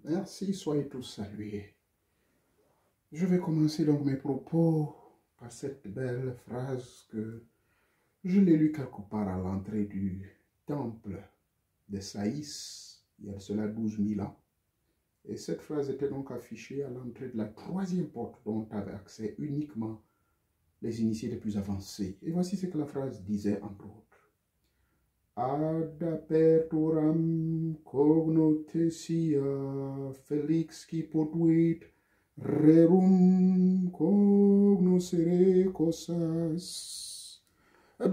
Merci, soyez tous salués. Je vais commencer donc mes propos par cette belle phrase que je l'ai lue quelque part à l'entrée du temple de Saïs, il y a cela 12 000 ans. Et cette phrase était donc affichée à l'entrée de la troisième porte dont avaient accès uniquement les initiés les plus avancés. Et voici ce que la phrase disait entre autres. Ad aperturam cognotesia felix qui potuit rerum cognoscere cosas.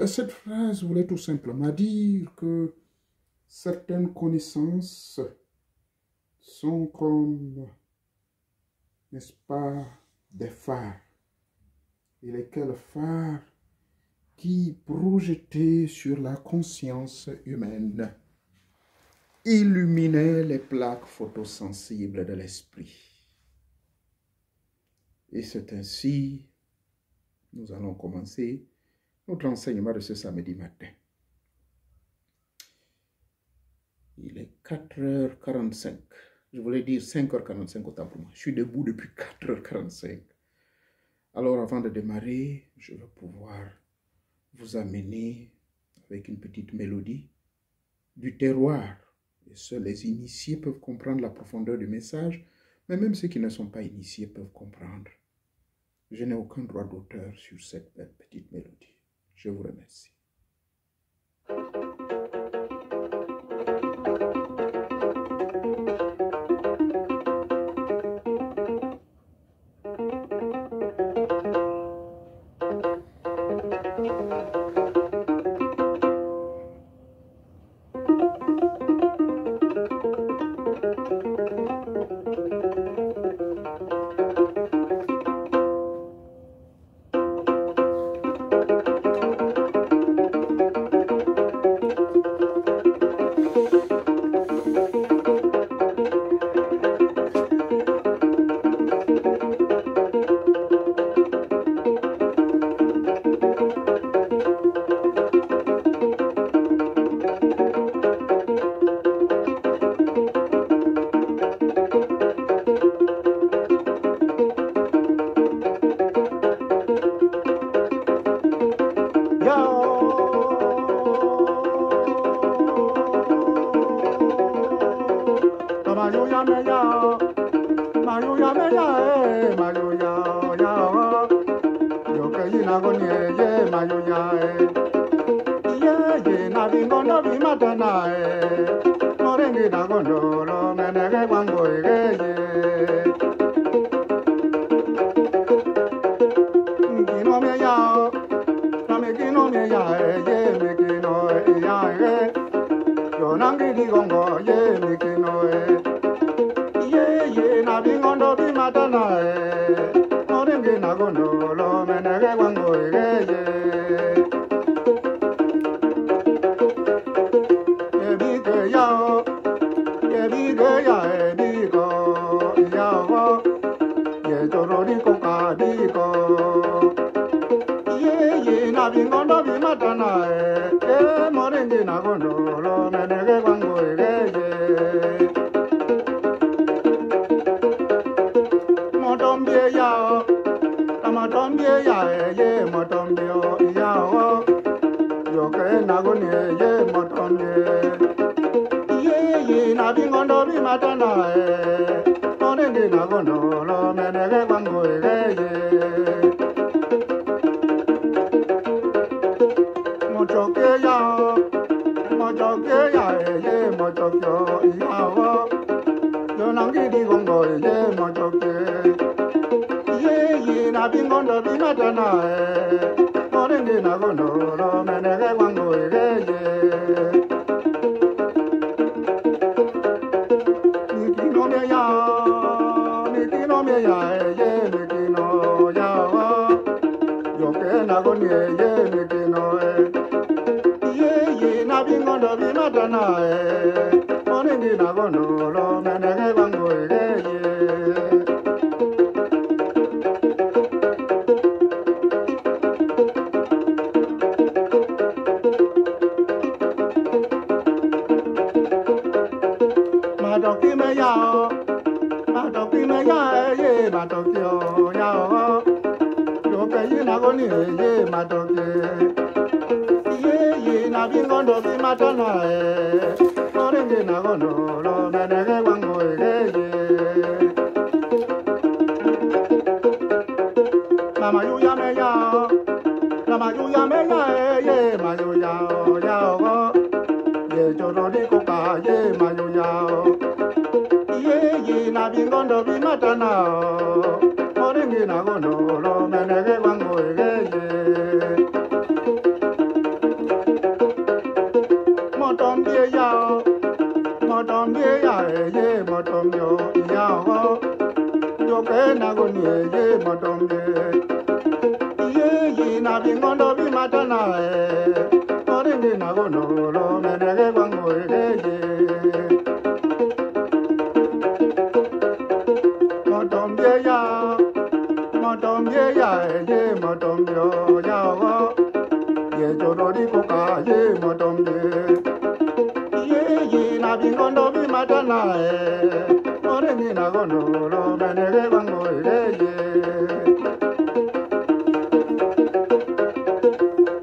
Cette phrase voulait tout simplement dire que certaines connaissances sont comme, n'est-ce pas, des phares. Et lesquels phares qui, projetés sur la conscience humaine, illuminaient les plaques photosensibles de l'esprit. Et c'est ainsi, nous allons commencer notre enseignement de ce samedi matin. Il est 4h45. Je voulais dire 5h45 autant pour moi. Je suis debout depuis 4h45. Alors avant de démarrer, je vais pouvoir vous amener avec une petite mélodie du terroir. Et seuls les initiés peuvent comprendre la profondeur du message, mais même ceux qui ne sont pas initiés peuvent comprendre. Je n'ai aucun droit d'auteur sur cette belle petite mélodie. Je vous remercie. ya ye matokyo ya o. Yo ke yina goni ye matoke. Ye na bingondo bi matana e. Orenge na gono lo menege wango ye. Mama yu ya me ya. Mama yu ya me ya ye ma yu ya o. Ye joro di koka ye ma yu ya o. Ye na bingondo bi matana o. Orenge na gono lo menege wango ye. Motombie ya, motombie ya ye motombio ya o. Yo ke na goni ye motombie. Ye na bingondo bi matana e. Orenge na gono lo menege wango ye. Motombie ya ye motombio ya o. Ye joro di koka ye motombie. Ye na bingondo bi matana e. Orenge na gono lo menege wango ye.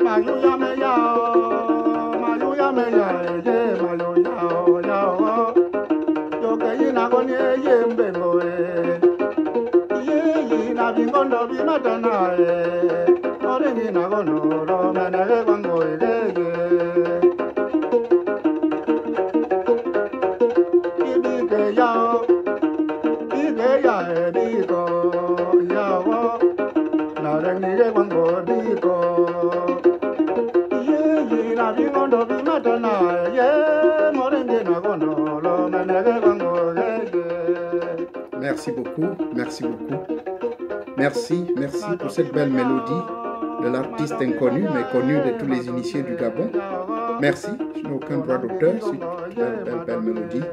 Mayu ya me ya ye mayu ya o. Yo ke na goni ye mbengo e. Ye na bingondo bi matana e. Orenge na gono lo menege wango ye. Merci beaucoup, merci beaucoup. Merci pour cette belle mélodie de l'artiste inconnu, mais connu de tous les initiés du Gabon. Merci, je n'ai aucun droit d'auteur sur cette belle mélodie.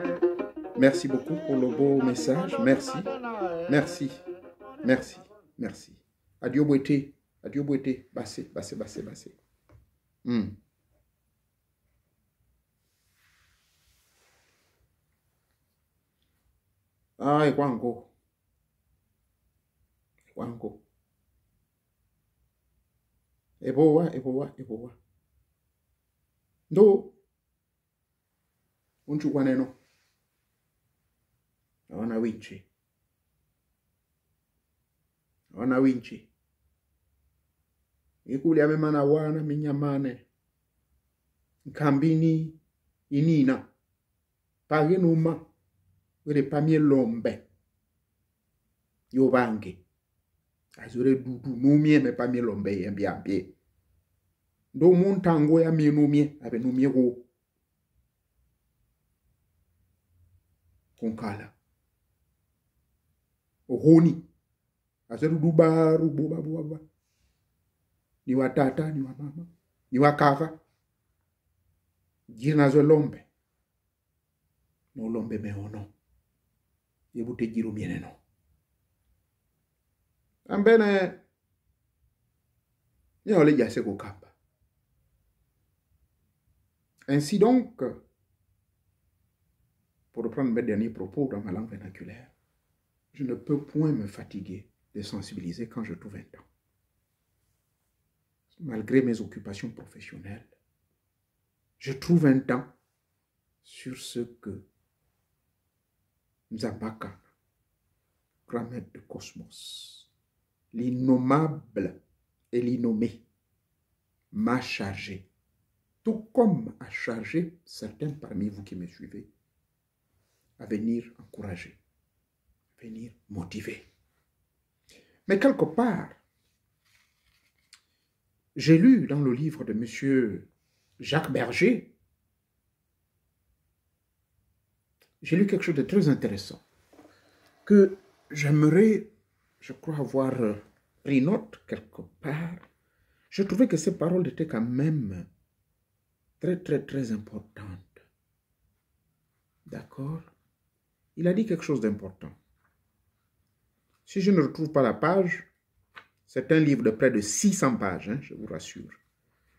Merci beaucoup pour le beau message. Merci. Adieu Bouete, bassé. Ah, Ekwango. Ebowa. Ndo. Unchukwaneno. Awana winchi. Ikuli amemana wana minyamane. Nkambini inina. Pagenuma. Wele pamie lombe. Yo bange. Azure dudu numie me pamie lombe yambiambie. Do montango ya mi numie. Abe numie go. Konkala. Ohoni. Azure dubaru boba. Ni wa tata, ni wa mama. Ni wa kaka. Jina zo lombe. No lombe me ono. Yebute jiro miene no. Ambene. Yole jase ko kapa. Ainsi donc, pour reprendre mes derniers propos dans ma langue vernaculaire, je ne peux point me fatiguer de sensibiliser quand je trouve un temps. Malgré mes occupations professionnelles, je trouve un temps sur ce que Nzambaka, grand maître de cosmos, l'innommable et l'innommé, m'a chargé, tout comme a chargé certains parmi vous qui me suivez, à venir encourager, à venir motiver. Mais quelque part, j'ai lu dans le livre de M. Jacques Berger, j'ai lu quelque chose de très intéressant, que j'aimerais, je crois, avoir pris note quelque part. Je trouvais que ces paroles étaient quand même très importantes. D'accord? Il a dit quelque chose d'important. Si je ne retrouve pas la page, c'est un livre de près de 600 pages, hein, je vous rassure.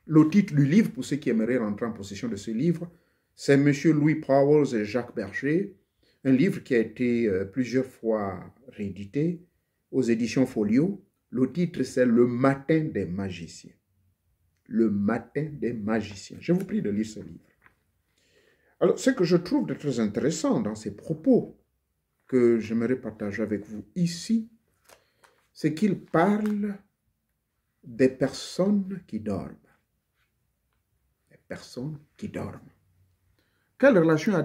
Le titre du livre, pour ceux qui aimeraient rentrer en possession de ce livre, c'est M. Louis Pauwels et Jacques Berger, un livre qui a été plusieurs fois réédité aux éditions Folio. Le titre, c'est Le Matin des magiciens. Le Matin des magiciens. Je vous prie de lire ce livre. Alors, ce que je trouve de très intéressant dans ces propos que j'aimerais partager avec vous ici, c'est qu'il parle des personnes qui dorment. Les personnes qui dorment. Quelle relation y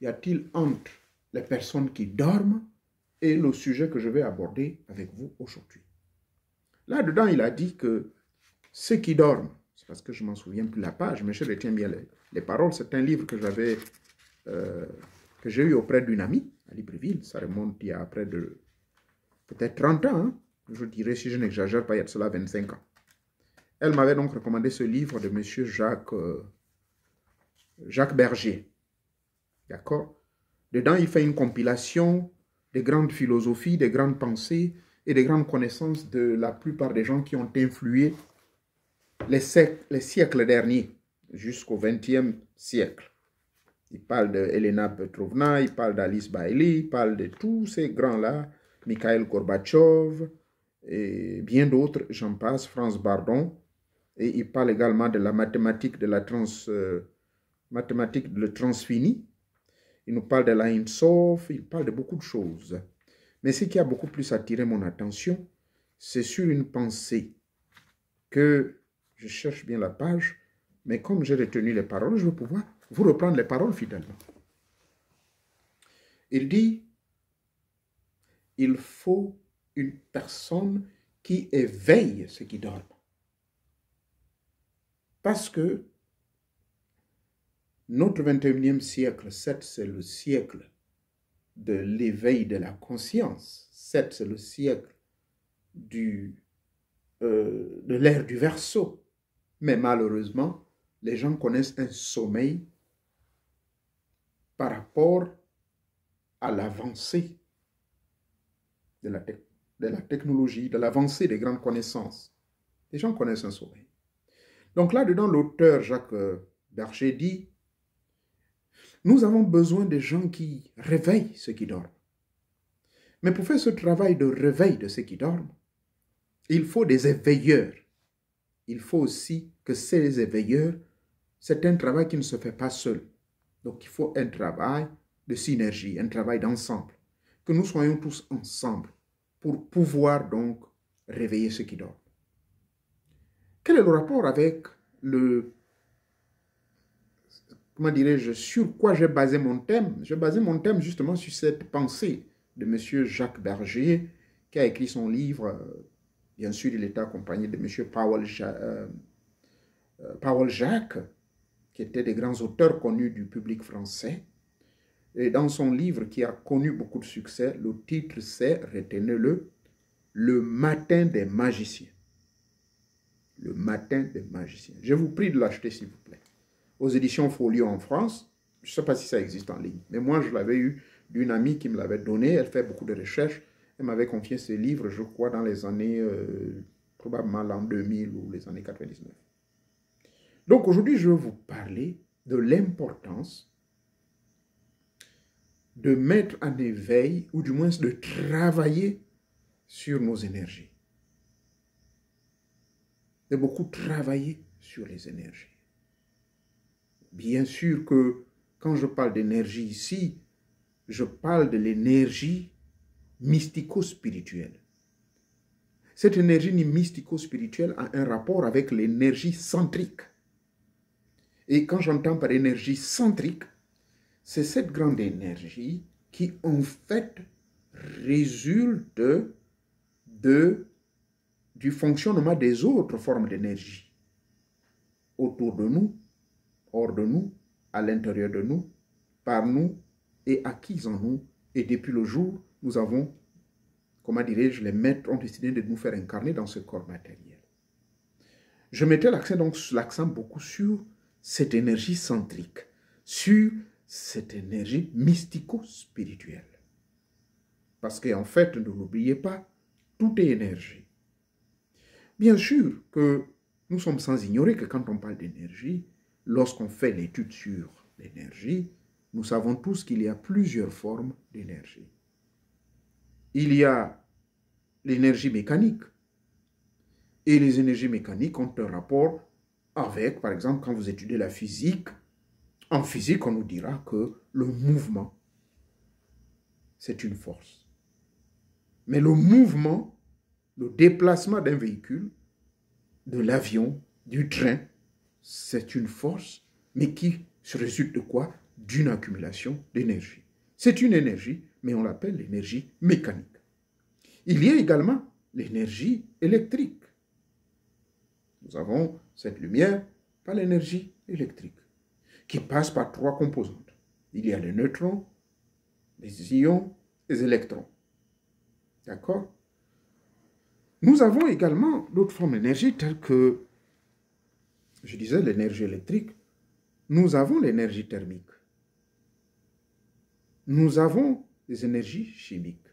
a-t-il entre les personnes qui dorment et le sujet que je vais aborder avec vous aujourd'hui? Là-dedans, il a dit que ceux qui dorment, c'est parce que je ne m'en souviens plus la page, mais je retiens bien les paroles. C'est un livre que j'ai eu auprès d'une amie à Libreville. Ça remonte il y a près de peut-être 30 ans, hein? Je dirais, si je n'exagère pas, il y a de cela 25 ans. Elle m'avait donc recommandé ce livre de M. Jacques Berger. D'accord? Dedans, il fait une compilation des grandes philosophies, des grandes pensées et des grandes connaissances de la plupart des gens qui ont influé les siècles derniers, jusqu'au XXe siècle. Il parle de Elena Petrovna, il parle d'Alice Bailey, il parle de tous ces grands-là, Mikhail Gorbatchev et bien d'autres, j'en passe, Franz Bardon. Et il parle également de la mathématique de le transfini. Il nous parle de l'Ain Sof, il parle de beaucoup de choses. Mais ce qui a beaucoup plus attiré mon attention, c'est sur une pensée que je cherche bien la page, mais comme j'ai retenu les paroles, je vais pouvoir vous reprendre les paroles fidèlement. Il dit, il faut une personne qui éveille ceux qui dorment. Parce que notre 21e siècle, certes, c'est le siècle de l'éveil de la conscience. Certes, c'est le siècle de l'ère du Verseau. Mais malheureusement, les gens connaissent un sommeil par rapport à l'avancée de la technologie, de l'avancée des grandes connaissances. Les gens connaissent un sommeil. Donc là-dedans, l'auteur Jacques Berger dit, nous avons besoin de gens qui réveillent ceux qui dorment. Mais pour faire ce travail de réveil de ceux qui dorment, il faut des éveilleurs. Il faut aussi que ces éveilleurs, c'est un travail qui ne se fait pas seul. Donc il faut un travail de synergie, un travail d'ensemble. Que nous soyons tous ensemble pour pouvoir donc réveiller ceux qui dorment. Quel est le rapport avec comment dirais-je, sur quoi j'ai basé mon thème? J'ai basé mon thème justement sur cette pensée de M. Jacques Berger, qui a écrit son livre. Bien sûr, il était accompagné de M. Paul Jacques, qui était des grands auteurs connus du public français. Et dans son livre qui a connu beaucoup de succès, le titre c'est, retenez-le, Le Matin des magiciens. Le Matin des magiciens. Je vous prie de l'acheter s'il vous plaît. Aux éditions Folio en France, je ne sais pas si ça existe en ligne, mais moi je l'avais eu d'une amie qui me l'avait donné, elle fait beaucoup de recherches, elle m'avait confié ce livre, je crois, dans les années, probablement l'an 2000 ou les années 99. Donc aujourd'hui, je vais vous parler de l'importance de mettre en éveil, ou du moins de travailler sur nos énergies. De beaucoup travailler sur les énergies. Bien sûr que quand je parle d'énergie ici, je parle de l'énergie mystico-spirituelle. Cette énergie mystico-spirituelle a un rapport avec l'énergie centrique. Et quand j'entends par énergie centrique, c'est cette grande énergie qui en fait résulte du fonctionnement des autres formes d'énergie autour de nous, hors de nous, à l'intérieur de nous, par nous et acquise en nous. Et depuis le jour, nous avons, comment dirais-je, les maîtres ont décidé de nous faire incarner dans ce corps matériel. Je mettais l'accent beaucoup sur cette énergie centrique, sur cette énergie mystico-spirituelle. Parce qu'en fait, ne l'oubliez pas, tout est énergie. Bien sûr que nous sommes sans ignorer que quand on parle d'énergie, lorsqu'on fait l'étude sur l'énergie, nous savons tous qu'il y a plusieurs formes d'énergie. Il y a l'énergie mécanique. Et les énergies mécaniques ont un rapport avec, par exemple, quand vous étudiez la physique, en physique, on nous dira que le mouvement, c'est une force. Mais le mouvement, le déplacement d'un véhicule, de l'avion, du train, c'est une force, mais qui se résulte de quoi? D'une accumulation d'énergie. C'est une énergie, mais on l'appelle l'énergie mécanique. Il y a également l'énergie électrique. Nous avons cette lumière par l'énergie électrique, qui passe par trois composantes. Il y a les neutrons, les ions, les électrons. D'accord? Nous avons également d'autres formes d'énergie telles que, je disais, l'énergie électrique. Nous avons l'énergie thermique. Nous avons les énergies chimiques.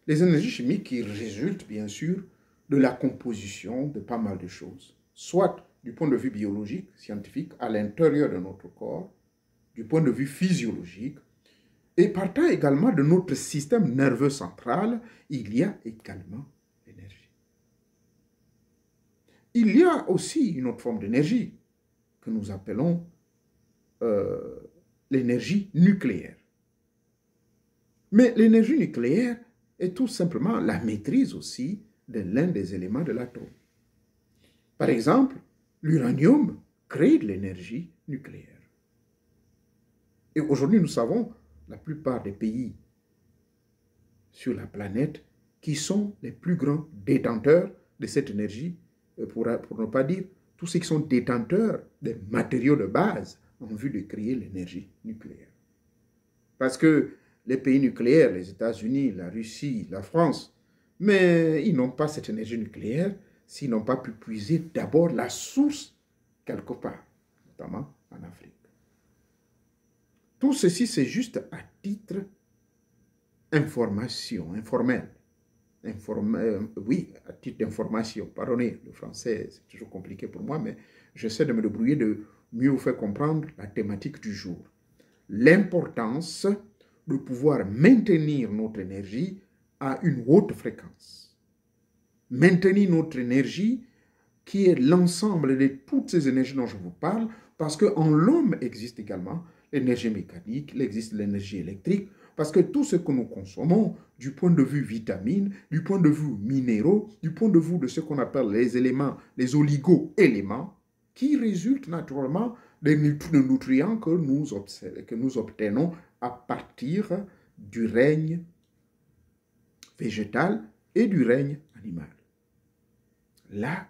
Les énergies chimiques qui résultent, bien sûr, de la composition de pas mal de choses, soit du point de vue biologique, scientifique, à l'intérieur de notre corps, du point de vue physiologique, et partant également de notre système nerveux central, il y a également l'énergie. Il y a aussi une autre forme d'énergie que nous appelons l'énergie nucléaire. Mais l'énergie nucléaire est tout simplement la maîtrise aussi de l'un des éléments de l'atome. Par exemple, l'uranium crée de l'énergie nucléaire. Et aujourd'hui, nous savons la plupart des pays sur la planète qui sont les plus grands détenteurs de cette énergie, pour ne pas dire tous ceux qui sont détenteurs des matériaux de base en vue de créer l'énergie nucléaire. Parce que les pays nucléaires, les États-Unis, la Russie, la France, mais ils n'ont pas cette énergie nucléaire s'ils n'ont pas pu puiser d'abord la source quelque part, notamment en Afrique. Tout ceci, c'est juste à titre information, informel. Oui, à titre d'information. Pardonnez, le français, c'est toujours compliqué pour moi, mais j'essaie de me débrouiller de mieux vous faire comprendre la thématique du jour. L'importance de pouvoir maintenir notre énergie à une haute fréquence. Maintenir notre énergie qui est l'ensemble de toutes ces énergies dont je vous parle, parce qu'en l'homme existe également l'énergie mécanique, il existe l'énergie électrique, parce que tout ce que nous consommons, du point de vue vitamines, du point de vue minéraux, du point de vue de ce qu'on appelle les éléments, les oligo-éléments, qui résultent naturellement des nutriments que nous obtenons à partir du règne végétal et du règne animal. Là,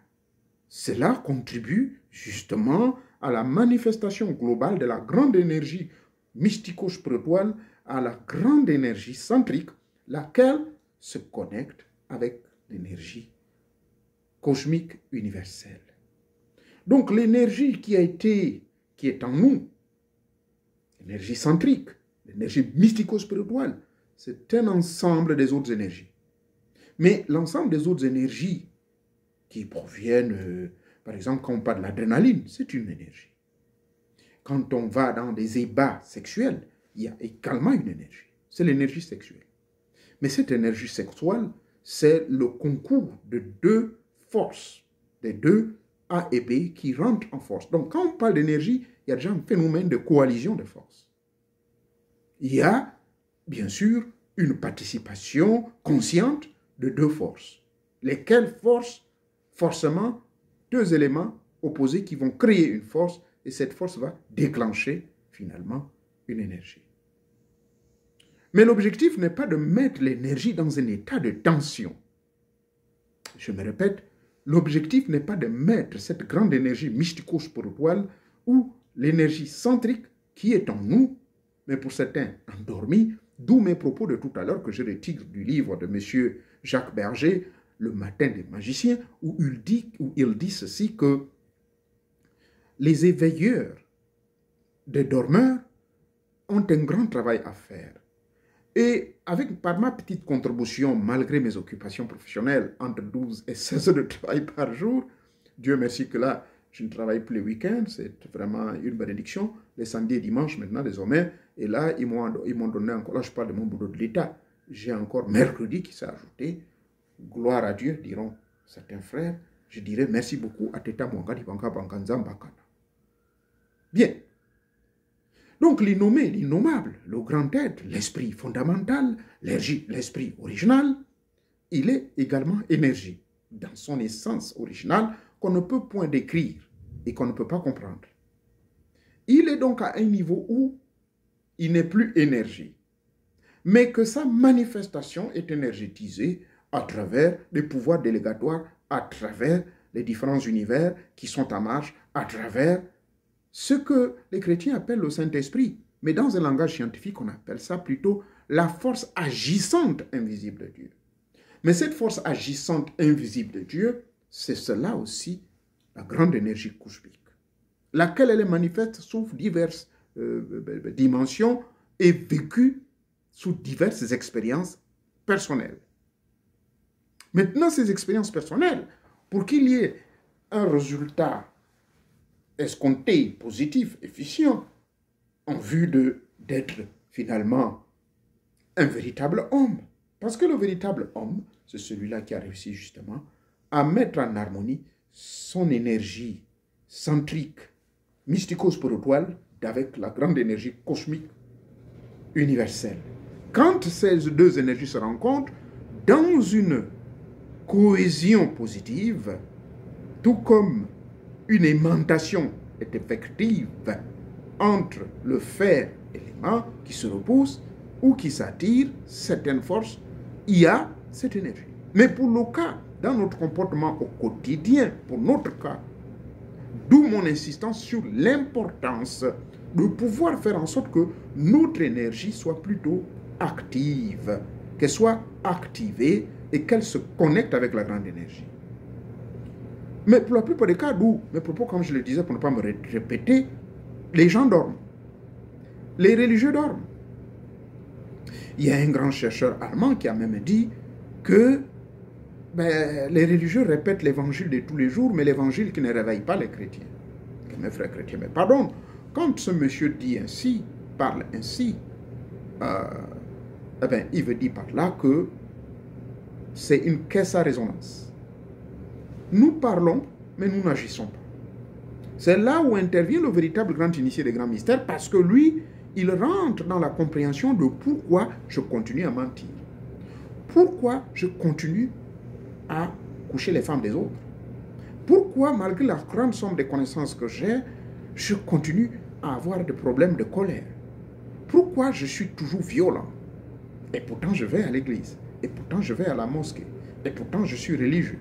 cela contribue justement à la manifestation globale de la grande énergie mystico-spirituelle, à la grande énergie centrique, laquelle se connecte avec l'énergie cosmique universelle. Donc l'énergie qui est en nous, l'énergie centrique, l'énergie mystico-spirituelle, c'est un ensemble des autres énergies. Mais l'ensemble des autres énergies qui proviennent, par exemple, quand on parle de l'adrénaline, c'est une énergie. Quand on va dans des ébats sexuels, il y a également une énergie. C'est l'énergie sexuelle. Mais cette énergie sexuelle, c'est le concours de deux forces, des deux A et B qui rentrent en force. Donc, quand on parle d'énergie, il y a déjà un phénomène de coalition de forces. Il y a, bien sûr, une participation consciente de deux forces. Lesquelles forces, forcément, deux éléments opposés qui vont créer une force, et cette force va déclencher, finalement, une énergie. Mais l'objectif n'est pas de mettre l'énergie dans un état de tension. Je me répète, l'objectif n'est pas de mettre cette grande énergie mystico-spirituelle ou l'énergie centrique qui est en nous, mais pour certains endormis, d'où mes propos de tout à l'heure que je retire du livre de M. Jacques Berger, Le matin des magiciens, où il dit ceci, que les éveilleurs des dormeurs ont un grand travail à faire. Et par ma petite contribution, malgré mes occupations professionnelles, entre 12 et 16 heures de travail par jour, Dieu merci que là, Je ne travaille plus les week-ends, c'est vraiment une bénédiction. Les samedis et dimanches, maintenant, désormais. Et là, ils m'ont donné encore, là, je parle de mon boulot de l'État. J'ai encore mercredi qui s'est ajouté. Gloire à Dieu, diront certains frères. Je dirais merci beaucoup à Teta Mwangadi Banka Bankanza Mbakana. Bien. Donc, l'innommé, l'innommable, le grand être, l'esprit fondamental, l'esprit original, il est également énergie, dans son essence originale, qu'on ne peut point décrire et qu'on ne peut pas comprendre. Il est donc à un niveau où il n'est plus énergie, mais que sa manifestation est énergétisée à travers les pouvoirs délégatoires, à travers les différents univers qui sont en marche, à travers ce que les chrétiens appellent le Saint-Esprit. Mais dans un langage scientifique, on appelle ça plutôt la force agissante invisible de Dieu. Mais cette force agissante invisible de Dieu, c'est cela aussi, la grande énergie cosmique, laquelle elle est manifeste sous diverses dimensions et vécue sous diverses expériences personnelles. Maintenant, ces expériences personnelles, pour qu'il y ait un résultat escompté, positif, efficient, en vue d'être finalement un véritable homme. Parce que le véritable homme, c'est celui-là qui a réussi justement à mettre en harmonie son énergie centrique, mystico-spirituelle, avec la grande énergie cosmique universelle. Quand ces deux énergies se rencontrent, dans une cohésion positive, tout comme une aimantation est effective entre le fer et l'aimant qui se repoussent ou qui s'attirent certaines forces, il y a cette énergie. Mais pour le cas, dans notre comportement au quotidien, pour notre cas, d'où mon insistance sur l'importance de pouvoir faire en sorte que notre énergie soit plutôt active, qu'elle soit activée et qu'elle se connecte avec la grande énergie. Mais pour la plupart des cas, d'où mes propos, comme je le disais, pour ne pas me répéter, les gens dorment. Les religieux dorment. Il y a un grand chercheur allemand qui a même dit que les religieux répètent l'évangile de tous les jours, mais l'évangile qui ne réveille pas les chrétiens. Mes frères chrétiens, mais pardon, quand ce monsieur dit ainsi, parle ainsi, il veut dire par là que c'est une caisse à résonance. Nous parlons, mais nous n'agissons pas. C'est là où intervient le véritable grand initié des grands mystères, parce que lui, il rentre dans la compréhension de pourquoi je continue à mentir. Pourquoi je continue à coucher les femmes des autres. Pourquoi, malgré la grande somme de connaissances que j'ai, je continue à avoir des problèmes de colère. Pourquoi je suis toujours violent. Et pourtant, je vais à l'église. Et pourtant, je vais à la mosquée. Et pourtant, je suis religieux.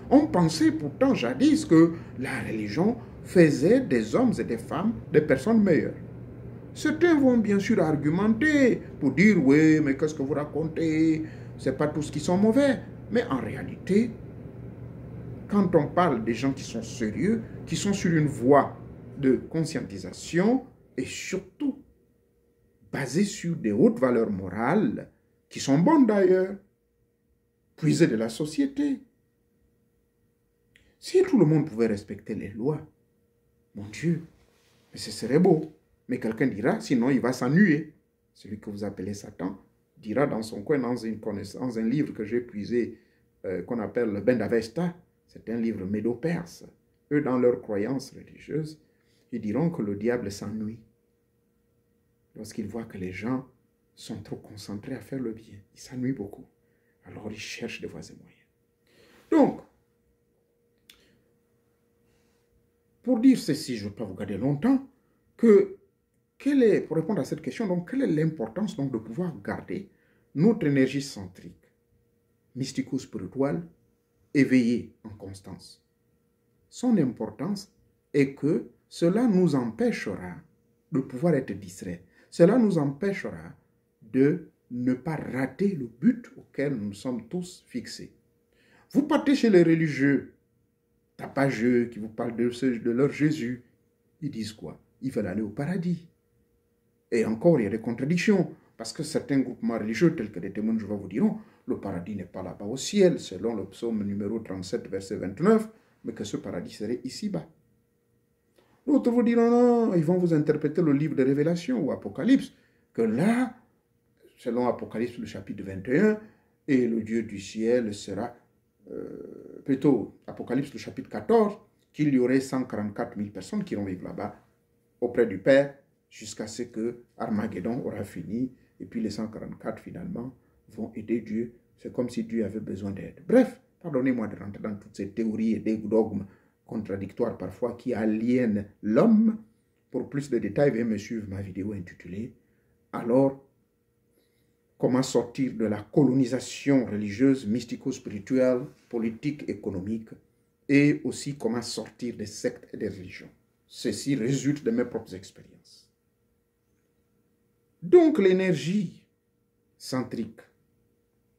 On pensait pourtant jadis que la religion faisait des hommes et des femmes des personnes meilleures. Certains vont bien sûr argumenter pour dire « Oui, mais qu'est-ce que vous racontez? C'est pas tous qui sont mauvais. » Mais en réalité, quand on parle des gens qui sont sérieux, qui sont sur une voie de conscientisation et surtout basée sur des hautes valeurs morales, qui sont bonnes d'ailleurs, puisées de la société. Si tout le monde pouvait respecter les lois, mon Dieu, mais ce serait beau. Mais quelqu'un dira, sinon il va s'ennuyer. Celui que vous appelez Satan dira dans son coin, dans un livre que j'ai puisé, qu'on appelle le Ben d'Avesta, c'est un livre médo-perse. Eux, dans leurs croyances religieuses, ils diront que le diable s'ennuie lorsqu'ils voient que les gens sont trop concentrés à faire le bien. Ils s'ennuient beaucoup. Alors, ils cherchent des voies et moyens. Donc, pour dire ceci, je ne vais pas vous garder longtemps, pour répondre à cette question, donc, quelle est l'importance donc, de pouvoir garder notre énergie centrique, mystico-spirituelle, éveillée en constance? Son importance est que cela nous empêchera de pouvoir être distraits. Cela nous empêchera de ne pas rater le but auquel nous sommes tous fixés. Vous partez chez les religieux, tapageux, qui vous parlent de leur Jésus. Ils disent quoi? Ils veulent aller au paradis. Et encore, il y a des contradictions. Parce que certains groupements religieux, tels que les témoins de Jéhovah vous diront, le paradis n'est pas là-bas au ciel, selon le psaume numéro 37, verset 29, mais que ce paradis serait ici-bas. D'autres vous diront non, ils vont vous interpréter le livre de Révélation ou Apocalypse, que là, selon Apocalypse, le chapitre 21, et le Dieu du ciel sera, plutôt Apocalypse, le chapitre 14, qu'il y aurait 144 000 personnes qui vont vivre là-bas auprès du Père jusqu'à ce que Armageddon aura fini et puis les 144 finalement vont aider Dieu. C'est comme si Dieu avait besoin d'aide. Bref, pardonnez-moi de rentrer dans toutes ces théories et des dogmes contradictoires parfois qui aliènent l'homme. Pour plus de détails, veuillez me suivre ma vidéo intitulée « Alors, comment sortir de la colonisation religieuse, mystico-spirituelle, politique, économique et aussi comment sortir des sectes et des religions. » Ceci résulte de mes propres expériences. Donc l'énergie centrique,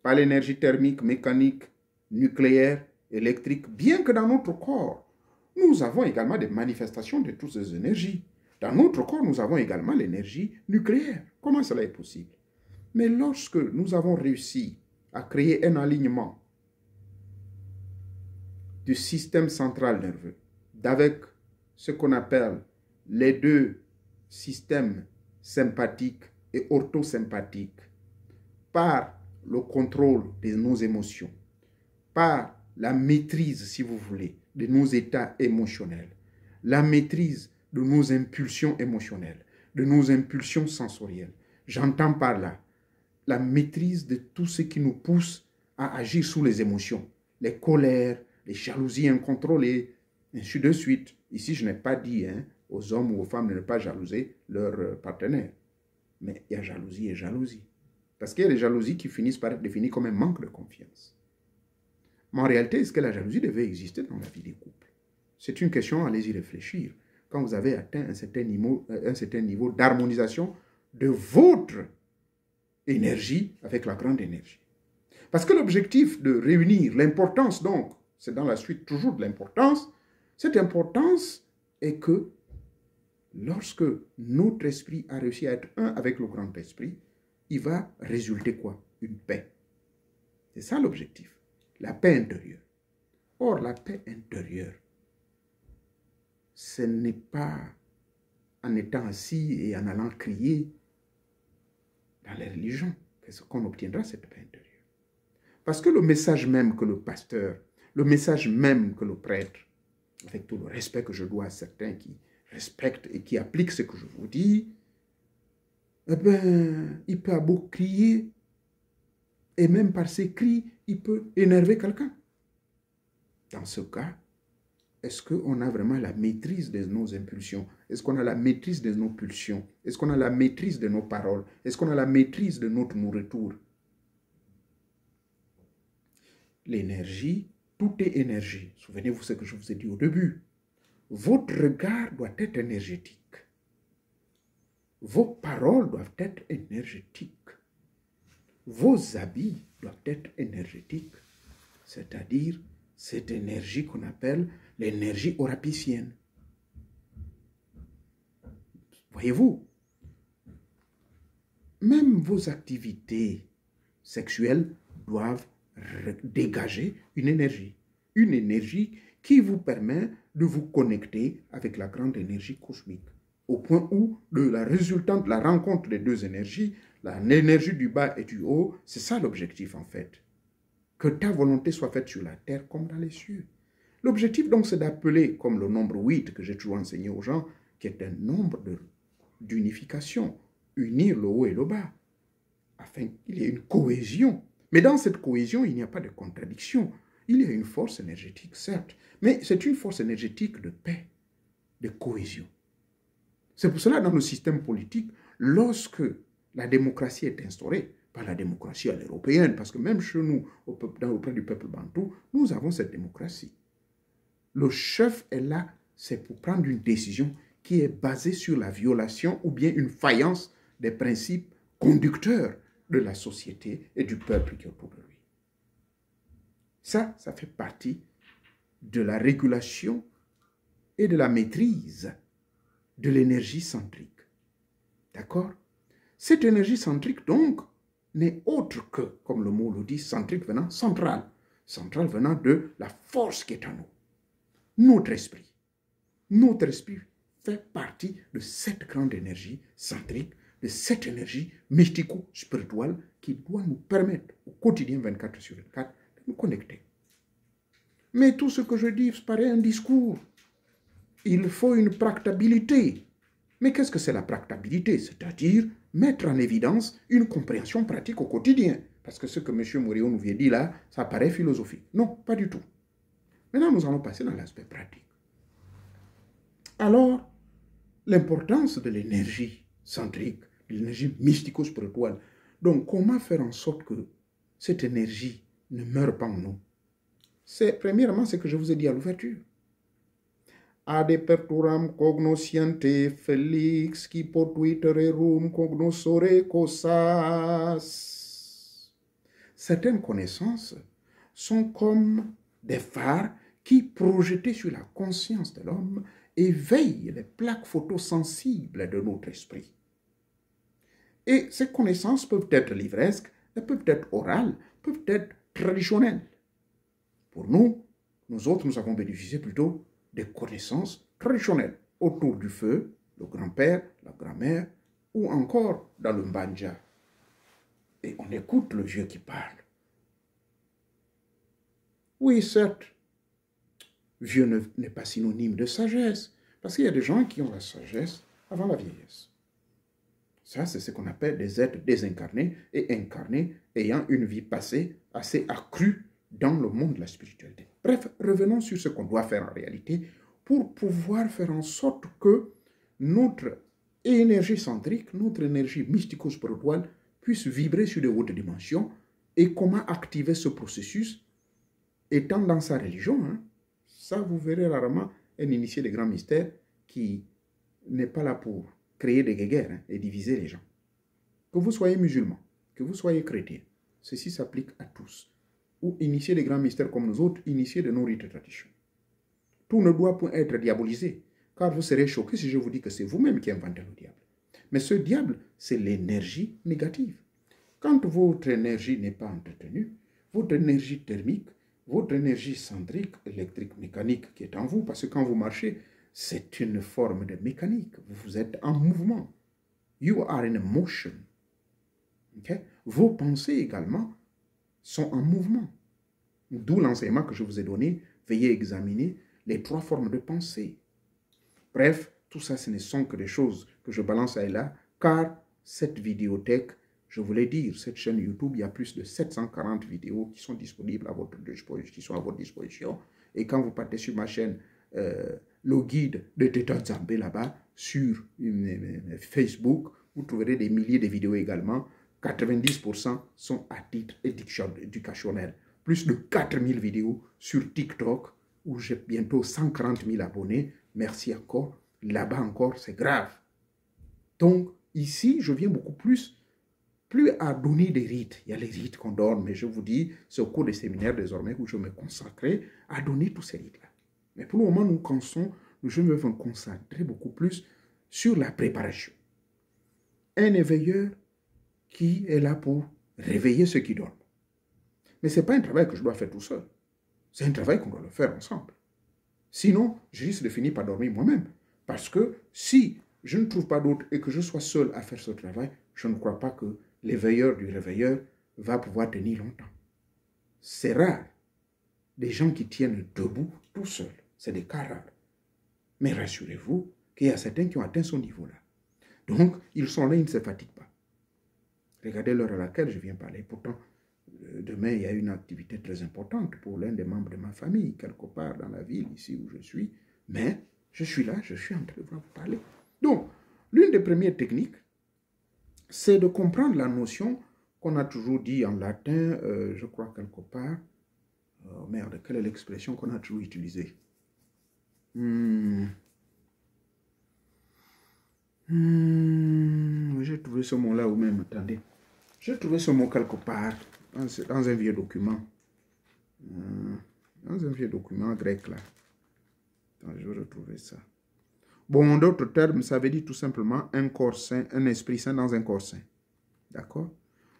pas l'énergie thermique, mécanique, nucléaire, électrique, bien que dans notre corps, nous avons également des manifestations de toutes ces énergies. Dans notre corps, nous avons également l'énergie nucléaire. Comment cela est possible? Mais lorsque nous avons réussi à créer un alignement du système central nerveux, d'avec ce qu'on appelle les deux systèmes sympathiques et orthosympathiques, par le contrôle de nos émotions, par la maîtrise, si vous voulez, de nos états émotionnels, la maîtrise de nos impulsions émotionnelles, de nos impulsions sensorielles. J'entends par là la maîtrise de tout ce qui nous pousse à agir sous les émotions, les colères, les jalousies incontrôlées, ainsi de suite. Ici, je n'ai pas dit aux hommes ou aux femmes de ne pas jalouser leur partenaire. Mais il y a jalousie et jalousie. Parce qu'il y a des jalousies qui finissent par être définies comme un manque de confiance. Mais en réalité, est-ce que la jalousie devait exister dans la vie des couples? C'est une question, allez-y réfléchir. Quand vous avez atteint un certain niveau d'harmonisation de votre énergie avec la grande énergie. Parce que l'objectif de réunir l'importance, donc, c'est dans la suite toujours de l'importance, cette importance est que lorsque notre esprit a réussi à être un avec le grand esprit, il va résulter quoi? Une paix. C'est ça l'objectif. La paix intérieure. Or, la paix intérieure, ce n'est pas en étant assis et en allant crier dans les religions qu'on obtiendra cette paix intérieure. Parce que le message même que le pasteur, le message même que le prêtre, avec tout le respect que je dois à certains qui respectent et qui appliquent ce que je vous dis, eh bien, il peut avoir crier, et même par ses cris, il peut énerver quelqu'un. Dans ce cas, est-ce qu'on a vraiment la maîtrise de nos impulsions? Est-ce qu'on a la maîtrise de nos pulsions? Est-ce qu'on a la maîtrise de nos paroles? Est-ce qu'on a la maîtrise de notre nourriture? L'énergie, tout est énergie. Souvenez-vous ce que je vous ai dit au début. Votre regard doit être énergétique. Vos paroles doivent être énergétiques. Vos habits doivent être énergétiques. C'est-à-dire cette énergie qu'on appelle l'énergie orapicienne. Voyez-vous, même vos activités sexuelles doivent dégager une énergie qui vous permet de vous connecter avec la grande énergie cosmique, au point où la résultante de la rencontre des deux énergies, l'énergie du bas et du haut, c'est ça l'objectif en fait. Que ta volonté soit faite sur la terre comme dans les cieux. L'objectif donc c'est d'appeler, comme le nombre 8 que j'ai toujours enseigné aux gens, qui est un nombre d'unification, unir le haut et le bas, afin qu'il y ait une cohésion. Mais dans cette cohésion, il n'y a pas de contradiction. Il y a une force énergétique, certes, mais c'est une force énergétique de paix, de cohésion. C'est pour cela, dans le système politique, lorsque la démocratie est instaurée, pas la démocratie à l'européenne, parce que même chez nous, auprès du peuple bantou, nous avons cette démocratie. Le chef est là, c'est pour prendre une décision qui est basée sur la violation ou bien une faïence des principes conducteurs de la société et du peuple qui est autour de lui. Ça fait partie de la régulation et de la maîtrise de l'énergie centrique. D'accord? Cette énergie centrique, donc, n'est autre que, comme le mot le dit, centrique venant central. Central venant de la force qui est en nous. Notre esprit fait partie de cette grande énergie centrique, de cette énergie mystico-spirituelle qui doit nous permettre au quotidien 24 sur 24 de nous connecter. Mais tout ce que je dis paraît un discours. Il faut une practicabilité. Mais qu'est-ce que c'est la practicabilité? C'est-à-dire mettre en évidence une compréhension pratique au quotidien. Parce que ce que M. Morio nous vient dire là, ça paraît philosophique. Non, pas du tout. Maintenant, nous allons passer dans l'aspect pratique. Alors, l'importance de l'énergie centrique, de l'énergie mystico-spirituelle. Donc, comment faire en sorte que cette énergie ne meure pas en nous? C'est premièrement ce que je vous ai dit à l'ouverture. Ad perturam cognosciente felix qui potuitererum cognosore cosas. Certaines connaissances sont comme des phares qui, projetés sur la conscience de l'homme, éveillent les plaques photosensibles de notre esprit. Et ces connaissances peuvent être livresques, elles peuvent être orales, peuvent être traditionnelles. Pour nous, nous autres, nous avons bénéficié plutôt des connaissances traditionnelles autour du feu, le grand-père, la grand-mère, ou encore dans le mbanja. Et on écoute le vieux qui parle. Oui, certes, vieux n'est pas synonyme de sagesse, parce qu'il y a des gens qui ont la sagesse avant la vieillesse. Ça, c'est ce qu'on appelle des êtres désincarnés et incarnés ayant une vie passée assez accrue dans le monde de la spiritualité. Bref, revenons sur ce qu'on doit faire en réalité pour pouvoir faire en sorte que notre énergie centrique, notre énergie mystico-spirituelle puisse vibrer sur de hautes dimensions. Et comment activer ce processus étant dans sa religion, hein, ça vous verrez rarement un initié des grands mystères qui n'est pas là pour créer des guerres hein, et diviser les gens. Que vous soyez musulman, que vous soyez chrétien, ceci s'applique à tous. Ou initiés des grands mystères comme nous autres, initiés de nos rites et traditions. Tout ne doit point être diabolisé, car vous serez choqués si je vous dis que c'est vous-même qui inventez le diable. Mais ce diable, c'est l'énergie négative. Quand votre énergie n'est pas entretenue, votre énergie thermique, votre énergie centrique, électrique, mécanique qui est en vous, parce que quand vous marchez, c'est une forme de mécanique. Vous êtes en mouvement. You are in motion. Okay? Vos pensées également sont en mouvement. D'où l'enseignement que je vous ai donné. Veuillez examiner les 3 formes de pensée. Bref, tout ça, ce ne sont que des choses que je balance là et là, car cette vidéothèque, je voulais dire, cette chaîne YouTube, il y a plus de 740 vidéos qui sont disponibles à votre disposition. Et quand vous partez sur ma chaîne, le guide de Teta Nzambe là-bas, sur Facebook, vous trouverez des milliers de vidéos également. 90% sont à titre éducationnel. Plus de 4000 vidéos sur TikTok, où j'ai bientôt 140 000 abonnés. Merci encore. Là-bas encore, c'est grave. Donc, ici, je viens beaucoup plus à donner des rites. Il y a les rites qu'on donne, mais je vous dis, c'est au cours des séminaires désormais où je me consacrerai à donner tous ces rites-là. Mais pour le moment, je veux me concentrer beaucoup plus sur la préparation. Un éveilleur qui est là pour réveiller ceux qui dorment. Mais ce n'est pas un travail que je dois faire tout seul. C'est un travail qu'on doit le faire ensemble. Sinon, je risque de finir par dormir moi-même. Parce que si je ne trouve pas d'autre et que je sois seul à faire ce travail, je ne crois pas que l'éveilleur du réveilleur va pouvoir tenir longtemps. C'est rare. Des gens qui tiennent debout tout seuls. C'est des cas rares. Mais rassurez-vous qu'il y a certains qui ont atteint ce niveau-là. Donc, ils sont là, ils ne se fatiguent pas. Regardez l'heure à laquelle je viens parler. Pourtant, demain, il y a une activité très importante pour l'un des membres de ma famille, quelque part dans la ville, ici où je suis. Mais je suis là, je suis en train de vous parler. Donc, l'une des premières techniques, c'est de comprendre la notion qu'on a toujours dit en latin, je crois quelque part. Oh merde, quelle est l'expression qu'on a toujours utilisée? J'ai trouvé ce mot-là ou même, attendez. J'ai trouvé ce mot quelque part dans un vieux document. Dans un vieux document grec là. Attends, je vais retrouver ça. Bon, en d'autres termes, ça veut dire tout simplement un corps sain, un esprit sain dans un corps sain. D'accord?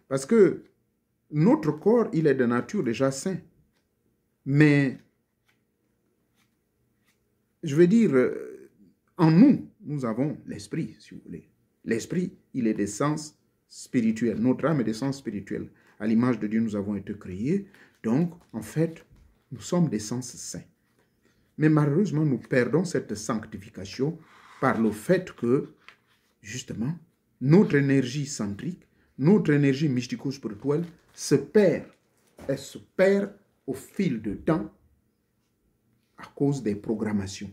Parce que notre corps, il est de nature déjà sain. Mais, je veux dire, en nous, nous avons l'esprit, si vous voulez. L'esprit, il est d'essence spirituelle. Notre âme est d'essence spirituelle. À l'image de Dieu, nous avons été créés. Donc, en fait, nous sommes d'essence saint. Mais malheureusement, nous perdons cette sanctification par le fait que, justement, notre énergie centrique, notre énergie mystico-spirituelle se perd. Elle se perd au fil du temps à cause des programmations,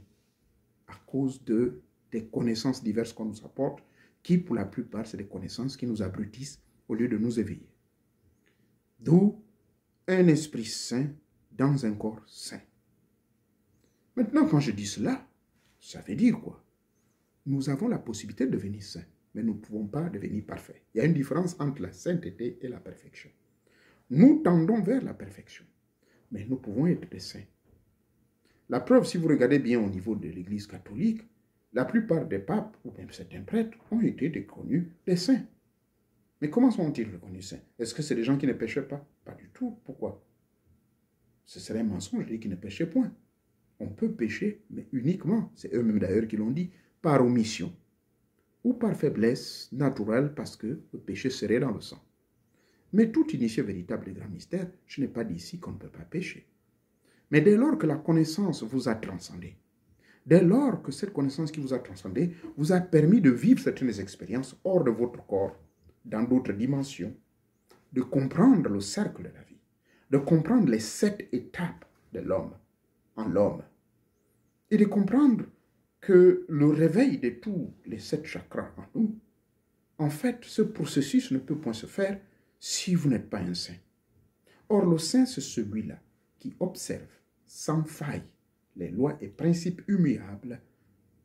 à cause des connaissances diverses qu'on nous apporte, qui pour la plupart, c'est des connaissances qui nous abrutissent au lieu de nous éveiller. D'où un esprit saint dans un corps saint. Maintenant, quand je dis cela, ça veut dire quoi? Nous avons la possibilité de devenir saints, mais nous ne pouvons pas devenir parfaits. Il y a une différence entre la sainteté et la perfection. Nous tendons vers la perfection, mais nous pouvons être des saints. La preuve, si vous regardez bien au niveau de l'Église catholique, la plupart des papes, ou même certains prêtres, ont été reconnus des saints. Mais comment sont-ils reconnus saints? Est-ce que c'est des gens qui ne péchaient pas? Pas du tout. Pourquoi? Ce serait un mensonge de dire qu'ils ne péchaient point. On peut pécher, mais uniquement, c'est eux-mêmes d'ailleurs qui l'ont dit, par omission ou par faiblesse naturelle parce que le péché serait dans le sang. Mais tout initié véritable et grand mystère, je n'ai pas dit ici qu'on ne peut pas pécher. Mais dès lors que la connaissance vous a transcendé, dès lors que cette connaissance qui vous a transcendé vous a permis de vivre certaines expériences hors de votre corps, dans d'autres dimensions, de comprendre le cercle de la vie, de comprendre les 7 étapes de l'homme, en l'homme, et de comprendre que le réveil de tous les 7 chakras en nous, en fait, ce processus ne peut point se faire si vous n'êtes pas un saint. Or, le saint, c'est celui-là qui observe sans faille les lois et principes immuables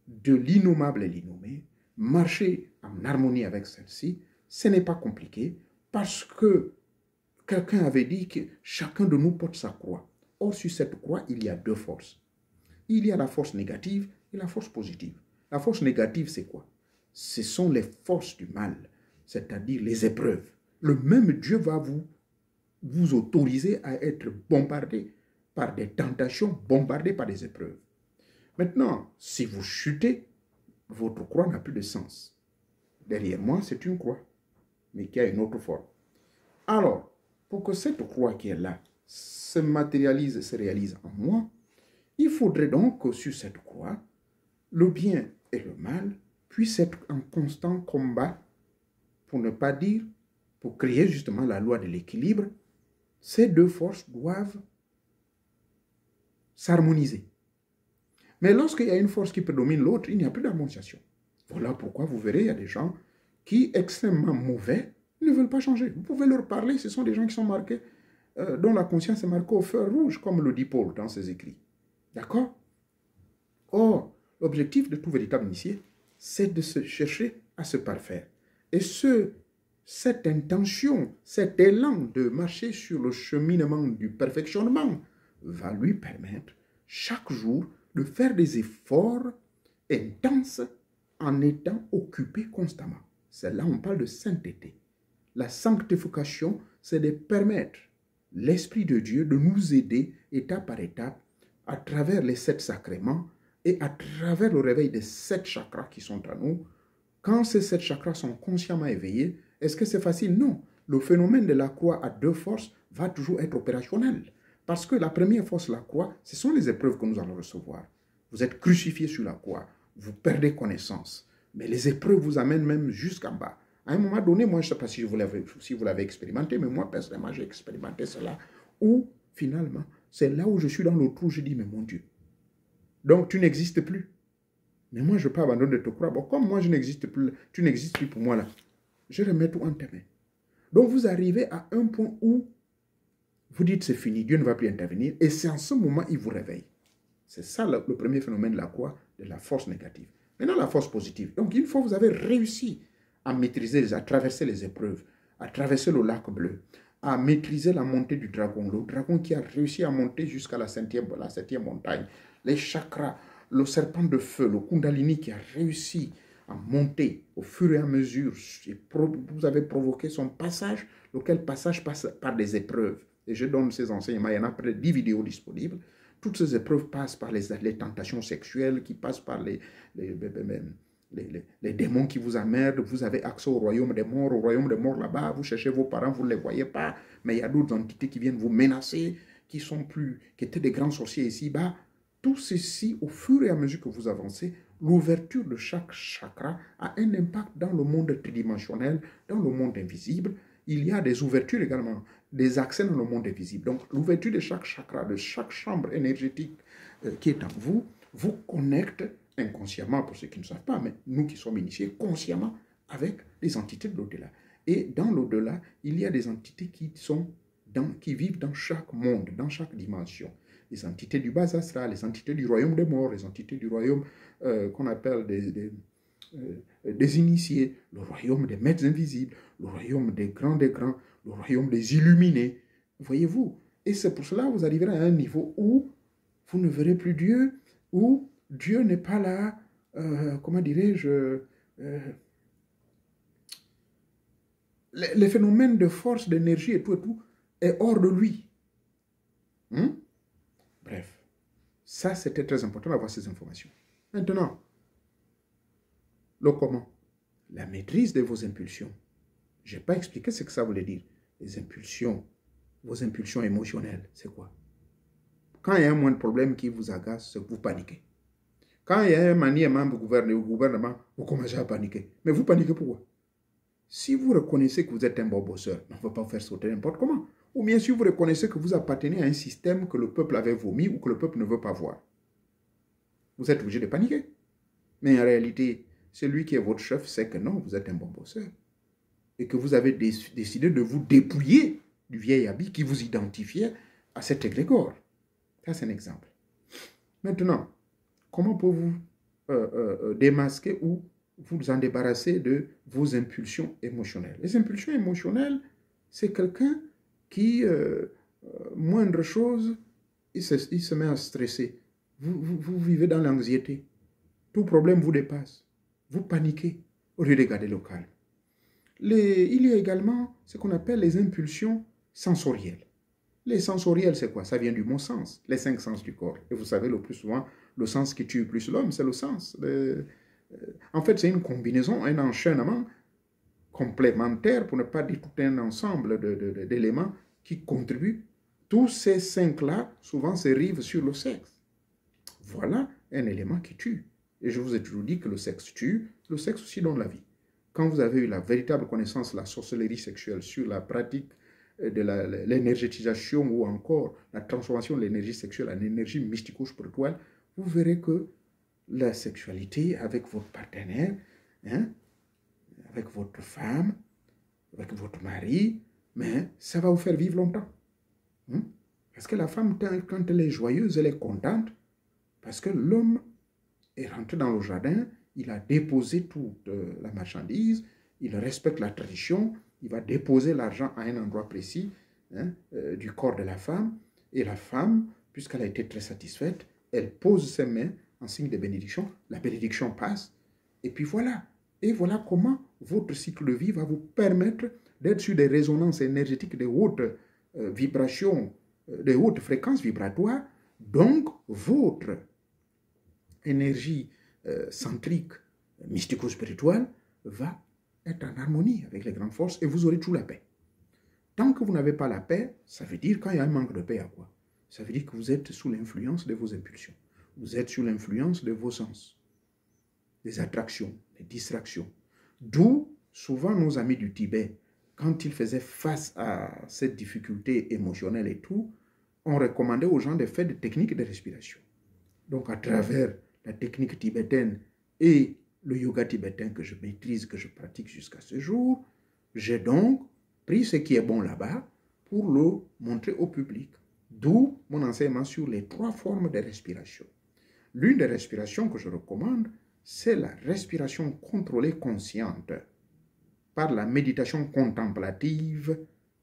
de l'innommable et l'innommé, marcher en harmonie avec celle-ci, ce n'est pas compliqué parce que quelqu'un avait dit que chacun de nous porte sa croix. Or, sur cette croix, il y a 2 forces. Il y a la force négative et la force positive. La force négative, c'est quoi? Ce sont les forces du mal, c'est-à-dire les épreuves. Le même Dieu va vous autoriser à être bombardé par des tentations, bombardé par des épreuves. Maintenant, si vous chutez, votre croix n'a plus de sens. Derrière moi, c'est une croix, mais qui a une autre forme. Alors, pour que cette croix qui est là se matérialise, se réalise en moi, il faudrait donc que sur cette croix, le bien et le mal puissent être en constant combat, pour ne pas dire, pour créer justement la loi de l'équilibre. Ces 2 forces doivent s'harmoniser. Mais lorsqu'il y a une force qui prédomine l'autre, il n'y a plus d'harmonisation. Voilà pourquoi vous verrez, il y a des gens qui, extrêmement mauvais, ne veulent pas changer. Vous pouvez leur parler, ce sont des gens qui sont marqués, dont la conscience est marquée au feu rouge, comme le dit Paul dans ses écrits. D'accord? Or, l'objectif de tout véritable initié, c'est de se chercher à se parfaire. Et cette intention, cet élan de marcher sur le cheminement du perfectionnement va lui permettre chaque jour de faire des efforts intenses en étant occupé constamment. C'est là où on parle de sainteté. La sanctification, c'est de permettre l'Esprit de Dieu de nous aider étape par étape à travers les 7 sacrements et à travers le réveil des 7 chakras qui sont en nous. Quand ces 7 chakras sont consciemment éveillés, est-ce que c'est facile? Non. Le phénomène de la croix à 2 forces va toujours être opérationnel. Parce que la première force, la croix, ce sont les épreuves que nous allons recevoir. Vous êtes crucifié sur la croix, vous perdez connaissance. Mais les épreuves vous amènent même jusqu'en bas. À un moment donné, moi, je ne sais pas si vous l'avez expérimenté, mais moi, personnellement, j'ai expérimenté cela. Où, finalement, c'est là où je suis dans le trou, je dis, mais mon Dieu, donc tu n'existes plus. Mais moi, je ne peux pas abandonner de te croire. Bon, comme moi, je n'existe plus, tu n'existes plus pour moi là. Je remets tout en tes mains. Donc, vous arrivez à un point où vous dites, c'est fini, Dieu ne va plus intervenir. Et c'est en ce moment qu'il vous réveille. C'est ça le premier phénomène de la croix, de la force négative. Maintenant, la force positive. Donc, une fois que vous avez réussi à maîtriser, à traverser les épreuves, à traverser le lac bleu, à maîtriser la montée du dragon, le dragon qui a réussi à monter jusqu'à la 7e montagne, les chakras, le serpent de feu, le kundalini qui a réussi à monter au fur et à mesure, vous avez provoqué son passage, lequel passage passe par des épreuves. Et je donne ces enseignements, il y en a près de 10 vidéos disponibles. Toutes ces épreuves passent par les tentations sexuelles, qui passent par les démons qui vous emmerdent, vous avez accès au royaume des morts là-bas, vous cherchez vos parents, vous ne les voyez pas, mais il y a d'autres entités qui viennent vous menacer, qui étaient des grands sorciers ici-bas. Tout ceci, au fur et à mesure que vous avancez, l'ouverture de chaque chakra a un impact dans le monde tridimensionnel, dans le monde invisible. Il y a des ouvertures également, des accès dans le monde invisible. Donc, l'ouverture de chaque chakra, de chaque chambre énergétique qui est en vous, vous connecte inconsciemment, pour ceux qui ne savent pas, mais nous qui sommes initiés, consciemment avec les entités de l'au-delà. Et dans l'au-delà, il y a des entités qui vivent dans chaque monde, dans chaque dimension. Les entités du bas astral, les entités du royaume des morts, les entités du royaume qu'on appelle des initiés, le royaume des maîtres invisibles, le royaume des grands, le royaume des illuminés. Voyez-vous? Et c'est pour cela que vous arriverez à un niveau où vous ne verrez plus Dieu, où Dieu n'est pas là, comment dirais-je, les phénomènes de force, d'énergie et tout est hors de lui. Bref, ça c'était très important d'avoir ces informations. Maintenant, le comment? La maîtrise de vos impulsions. Je n'ai pas expliqué ce que ça voulait dire. Les impulsions, vos impulsions émotionnelles, c'est quoi? Quand il y a un moindre problème qui vous agace, vous paniquez. Quand il y a un maniement du gouvernement, vous commencez à paniquer. Mais vous paniquez pourquoi? Si vous reconnaissez que vous êtes un bon bosseur, on ne va pas vous faire sauter n'importe comment. Ou bien si vous reconnaissez que vous appartenez à un système que le peuple avait vomi ou que le peuple ne veut pas voir, vous êtes obligé de paniquer. Mais en réalité, celui qui est votre chef sait que non, vous êtes un bon bosseur. Et que vous avez décidé de vous dépouiller du vieil habit qui vous identifiait à cet égrégore. Ça, c'est un exemple. Maintenant, comment pouvez-vous démasquer ou vous en débarrasser de vos impulsions émotionnelles? Les impulsions émotionnelles, c'est quelqu'un qui, moindre chose, il se met à stresser. Vous vivez dans l'anxiété. Tout problème vous dépasse. Vous paniquez au lieu de garder le calme. Il y a également ce qu'on appelle les impulsions sensorielles. Les sensorielles, c'est quoi? Ça vient du mot sens, les 5 sens du corps. Et vous savez, le plus souvent, le sens qui tue plus l'homme, c'est le sens. En fait, c'est une combinaison, un enchaînement complémentaire, pour ne pas dire tout un ensemble d'éléments qui contribuent. Tous ces 5-là, souvent, se rivent sur le sexe. Voilà un élément qui tue. Et je vous ai toujours dit que le sexe tue, le sexe aussi donne la vie. Quand vous avez eu la véritable connaissance de la sorcellerie sexuelle sur la pratique de l'énergétisation ou encore la transformation de l'énergie sexuelle en énergie mystico-spirituelle, vous verrez que la sexualité avec votre partenaire, avec votre femme, avec votre mari, mais ça va vous faire vivre longtemps. Parce que la femme, quand elle est joyeuse, elle est contente, parce que l'homme est rentré dans le jardin, il a déposé toute la marchandise, il respecte la tradition, il va déposer l'argent à un endroit précis du corps de la femme, et la femme, puisqu'elle a été très satisfaite, elle pose ses mains en signe de bénédiction, la bénédiction passe, et puis voilà. Et voilà comment votre cycle de vie va vous permettre d'être sur des résonances énergétiques de haute vibration, de haute fréquence vibratoire, donc votre énergie centrique, mystico-spirituelle, va être en harmonie avec les grandes forces et vous aurez toujours la paix. Tant que vous n'avez pas la paix, ça veut dire quand il y a un manque de paix à quoi? Ça veut dire que vous êtes sous l'influence de vos impulsions. Vous êtes sous l'influence de vos sens, des attractions, des distractions. D'où, souvent, nos amis du Tibet, quand ils faisaient face à cette difficulté émotionnelle et tout, on recommandait aux gens de faire des techniques de respiration. Donc, à travers la technique tibétaine et le yoga tibétain que je maîtrise, que je pratique jusqu'à ce jour, j'ai donc pris ce qui est bon là-bas pour le montrer au public. D'où mon enseignement sur les 3 formes de respiration. L'une des respirations que je recommande, c'est la respiration contrôlée consciente par la méditation contemplative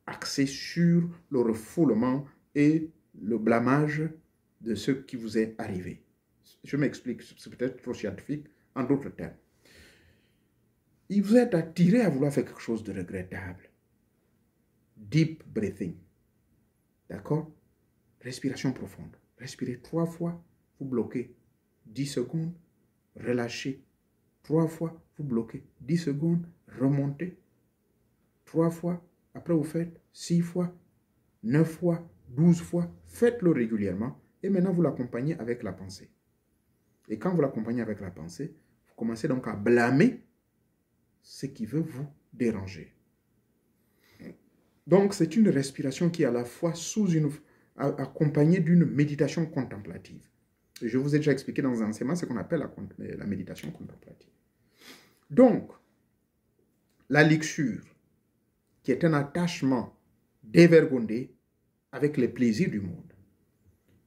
axée sur le refoulement et le blâmage de ce qui vous est arrivé. Je m'explique, c'est peut-être trop scientifique, en d'autres termes. Il vous est attiré à vouloir faire quelque chose de regrettable. Deep breathing. D'accord? Respiration profonde. Respirez 3 fois, vous bloquez 10 secondes, relâchez 3 fois, vous bloquez 10 secondes, remontez. 3 fois, après vous faites 6 fois, 9 fois, 12 fois. Faites-le régulièrement et maintenant vous l'accompagnez avec la pensée. Et quand vous l'accompagnez avec la pensée, vous commencez donc à blâmer ce qui veut vous déranger. Donc, c'est une respiration qui est à la fois accompagnée d'une méditation contemplative. Et je vous ai déjà expliqué dans un enseignement ce qu'on appelle la méditation contemplative. Donc, la luxure, qui est un attachement dévergondé avec les plaisirs du monde.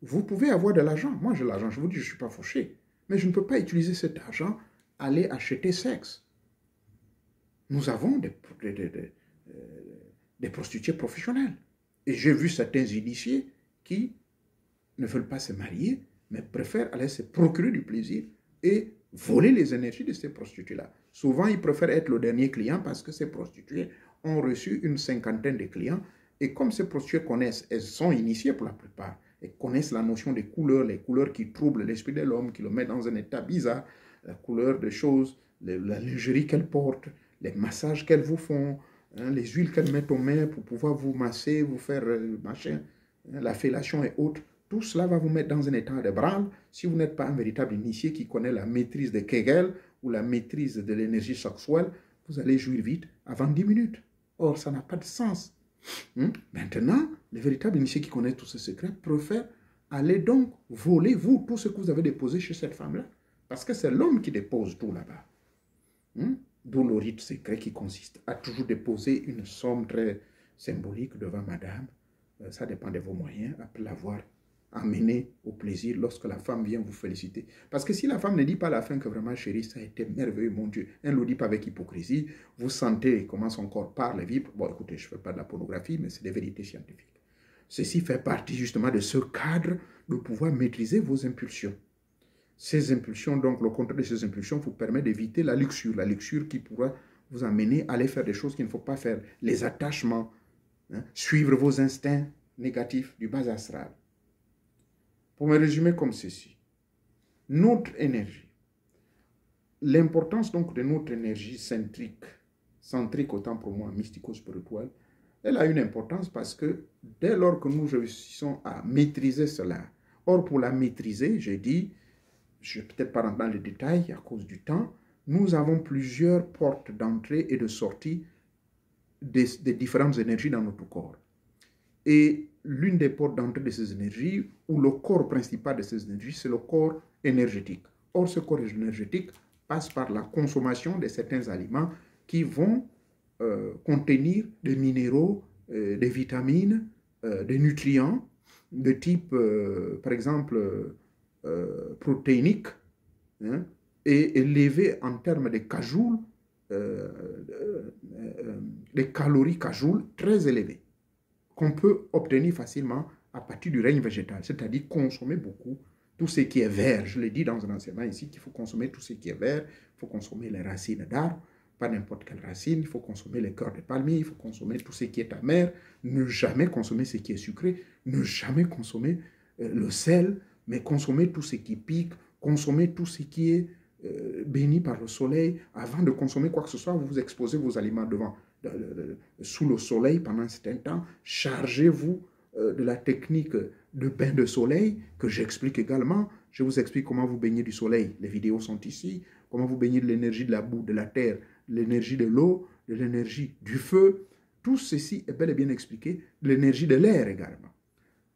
Vous pouvez avoir de l'argent. Moi, j'ai de l'argent. Je vous dis, je ne suis pas fauché. Mais je ne peux pas utiliser cet argent à aller acheter sexe. Nous avons des prostituées professionnelles. Et j'ai vu certains initiés qui ne veulent pas se marier, mais préfèrent aller se procurer du plaisir et voler les énergies de ces prostituées-là. Souvent, ils préfèrent être le dernier client parce que ces prostituées ont reçu une 50aine de clients. Et comme ces prostituées connaissent, elles sont initiées pour la plupart, elles connaissent la notion des couleurs, les couleurs qui troublent l'esprit de l'homme, qui le mettent dans un état bizarre, la couleur des choses, la lingerie qu'elles portent, les massages qu'elles vous font, hein, les huiles qu'elles mettent aux mains pour pouvoir vous masser, vous faire machin, hein, la fellation et autres. Tout cela va vous mettre dans un état de branle si vous n'êtes pas un véritable initié qui connaît la maîtrise de Kegel ou la maîtrise de l'énergie sexuelle. Vous allez jouir vite avant 10 minutes. Or, ça n'a pas de sens. Maintenant, les véritables initiés qui connaissent tous ces secrets préfèrent aller donc voler, vous, tout ce que vous avez déposé chez cette femme-là. Parce que c'est l'homme qui dépose tout là-bas. D'où le rite secret qui consiste à toujours déposer une somme très symbolique devant madame. Ça dépend de vos moyens, après l'avoir amené au plaisir lorsque la femme vient vous féliciter. Parce que si la femme ne dit pas à la fin que vraiment, chérie, ça a été merveilleux, mon Dieu, elle ne le dit pas avec hypocrisie, vous sentez comment son corps parle et vibre. Bon, écoutez, je ne fais pas de la pornographie, mais c'est des vérités scientifiques. Ceci fait partie justement de ce cadre de pouvoir maîtriser vos impulsions. Ces impulsions, donc le contrôle de ces impulsions vous permet d'éviter la luxure qui pourra vous amener à aller faire des choses qu'il ne faut pas faire, les attachements, hein, suivre vos instincts négatifs du bas astral. Pour me résumer comme ceci, notre énergie, l'importance donc de notre énergie centrique autant pour moi, mystico-spirituelle, elle a une importance parce que dès lors que nous réussissons à maîtriser cela, or pour la maîtriser, j'ai dit, je ne vais peut-être pas rentrer dans les détails à cause du temps, nous avons plusieurs portes d'entrée et de sortie des différentes énergies dans notre corps. Et l'une des portes d'entrée de ces énergies, ou le corps principal de ces énergies, c'est le corps énergétique. Or, ce corps énergétique passe par la consommation de certains aliments qui vont contenir des minéraux, des vitamines, des nutriments de type, par exemple, protéinique, hein, et élevé en termes de cajoules, des calories cajoules très élevées, qu'on peut obtenir facilement à partir du règne végétal, c'est-à-dire consommer beaucoup tout ce qui est vert. Je l'ai dit dans un enseignement ici qu'il faut consommer tout ce qui est vert, il faut consommer les racines d'arbres, pas n'importe quelle racine, il faut consommer les cœurs de palmier, il faut consommer tout ce qui est amer, ne jamais consommer ce qui est sucré, ne jamais consommer le sel, mais consommer tout ce qui pique, consommer tout ce qui est béni par le soleil. Avant de consommer quoi que ce soit, vous exposez vos aliments devant, sous le soleil pendant un certain temps. Chargez-vous de la technique de bain de soleil que j'explique également. Je vous explique comment vous baignez du soleil. Les vidéos sont ici. Comment vous baignez de l'énergie de la boue, de la terre, de l'énergie de l'eau, de l'énergie du feu. Tout ceci est bel et bien expliqué. De l'énergie de l'air également.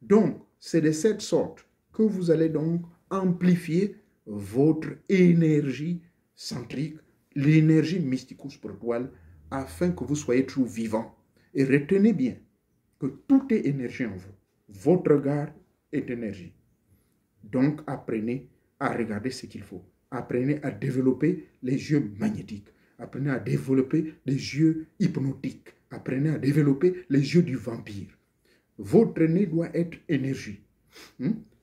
Donc, c'est de cette sorte que vous allez donc amplifier votre énergie centrique, l'énergie mystico-spirituelle, afin que vous soyez toujours vivant. Et retenez bien que tout est énergie en vous. Votre regard est énergie. Donc, apprenez à regarder ce qu'il faut. Apprenez à développer les yeux magnétiques. Apprenez à développer les yeux hypnotiques. Apprenez à développer les yeux du vampire. Votre nez doit être énergie.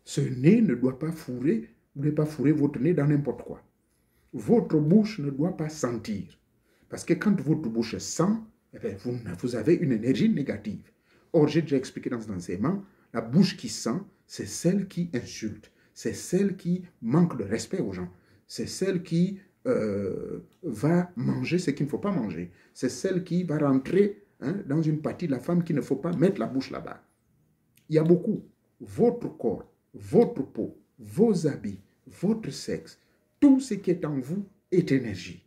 Ce nez ne doit pas fourrer, vous ne devez pas fourrer votre nez dans n'importe quoi. Votre bouche ne doit pas sentir. Parce que quand votre bouche sent, eh bien, vous avez une énergie négative. Or, j'ai déjà expliqué dans cet enseignement, la bouche qui sent, c'est celle qui insulte. C'est celle qui manque de respect aux gens. C'est celle qui va manger ce qu'il ne faut pas manger. C'est celle qui va rentrer dans une partie de la femme qu'il ne faut pas mettre la bouche là-bas. Il y a beaucoup. Votre corps, votre peau, vos habits, votre sexe, tout ce qui est en vous est énergie.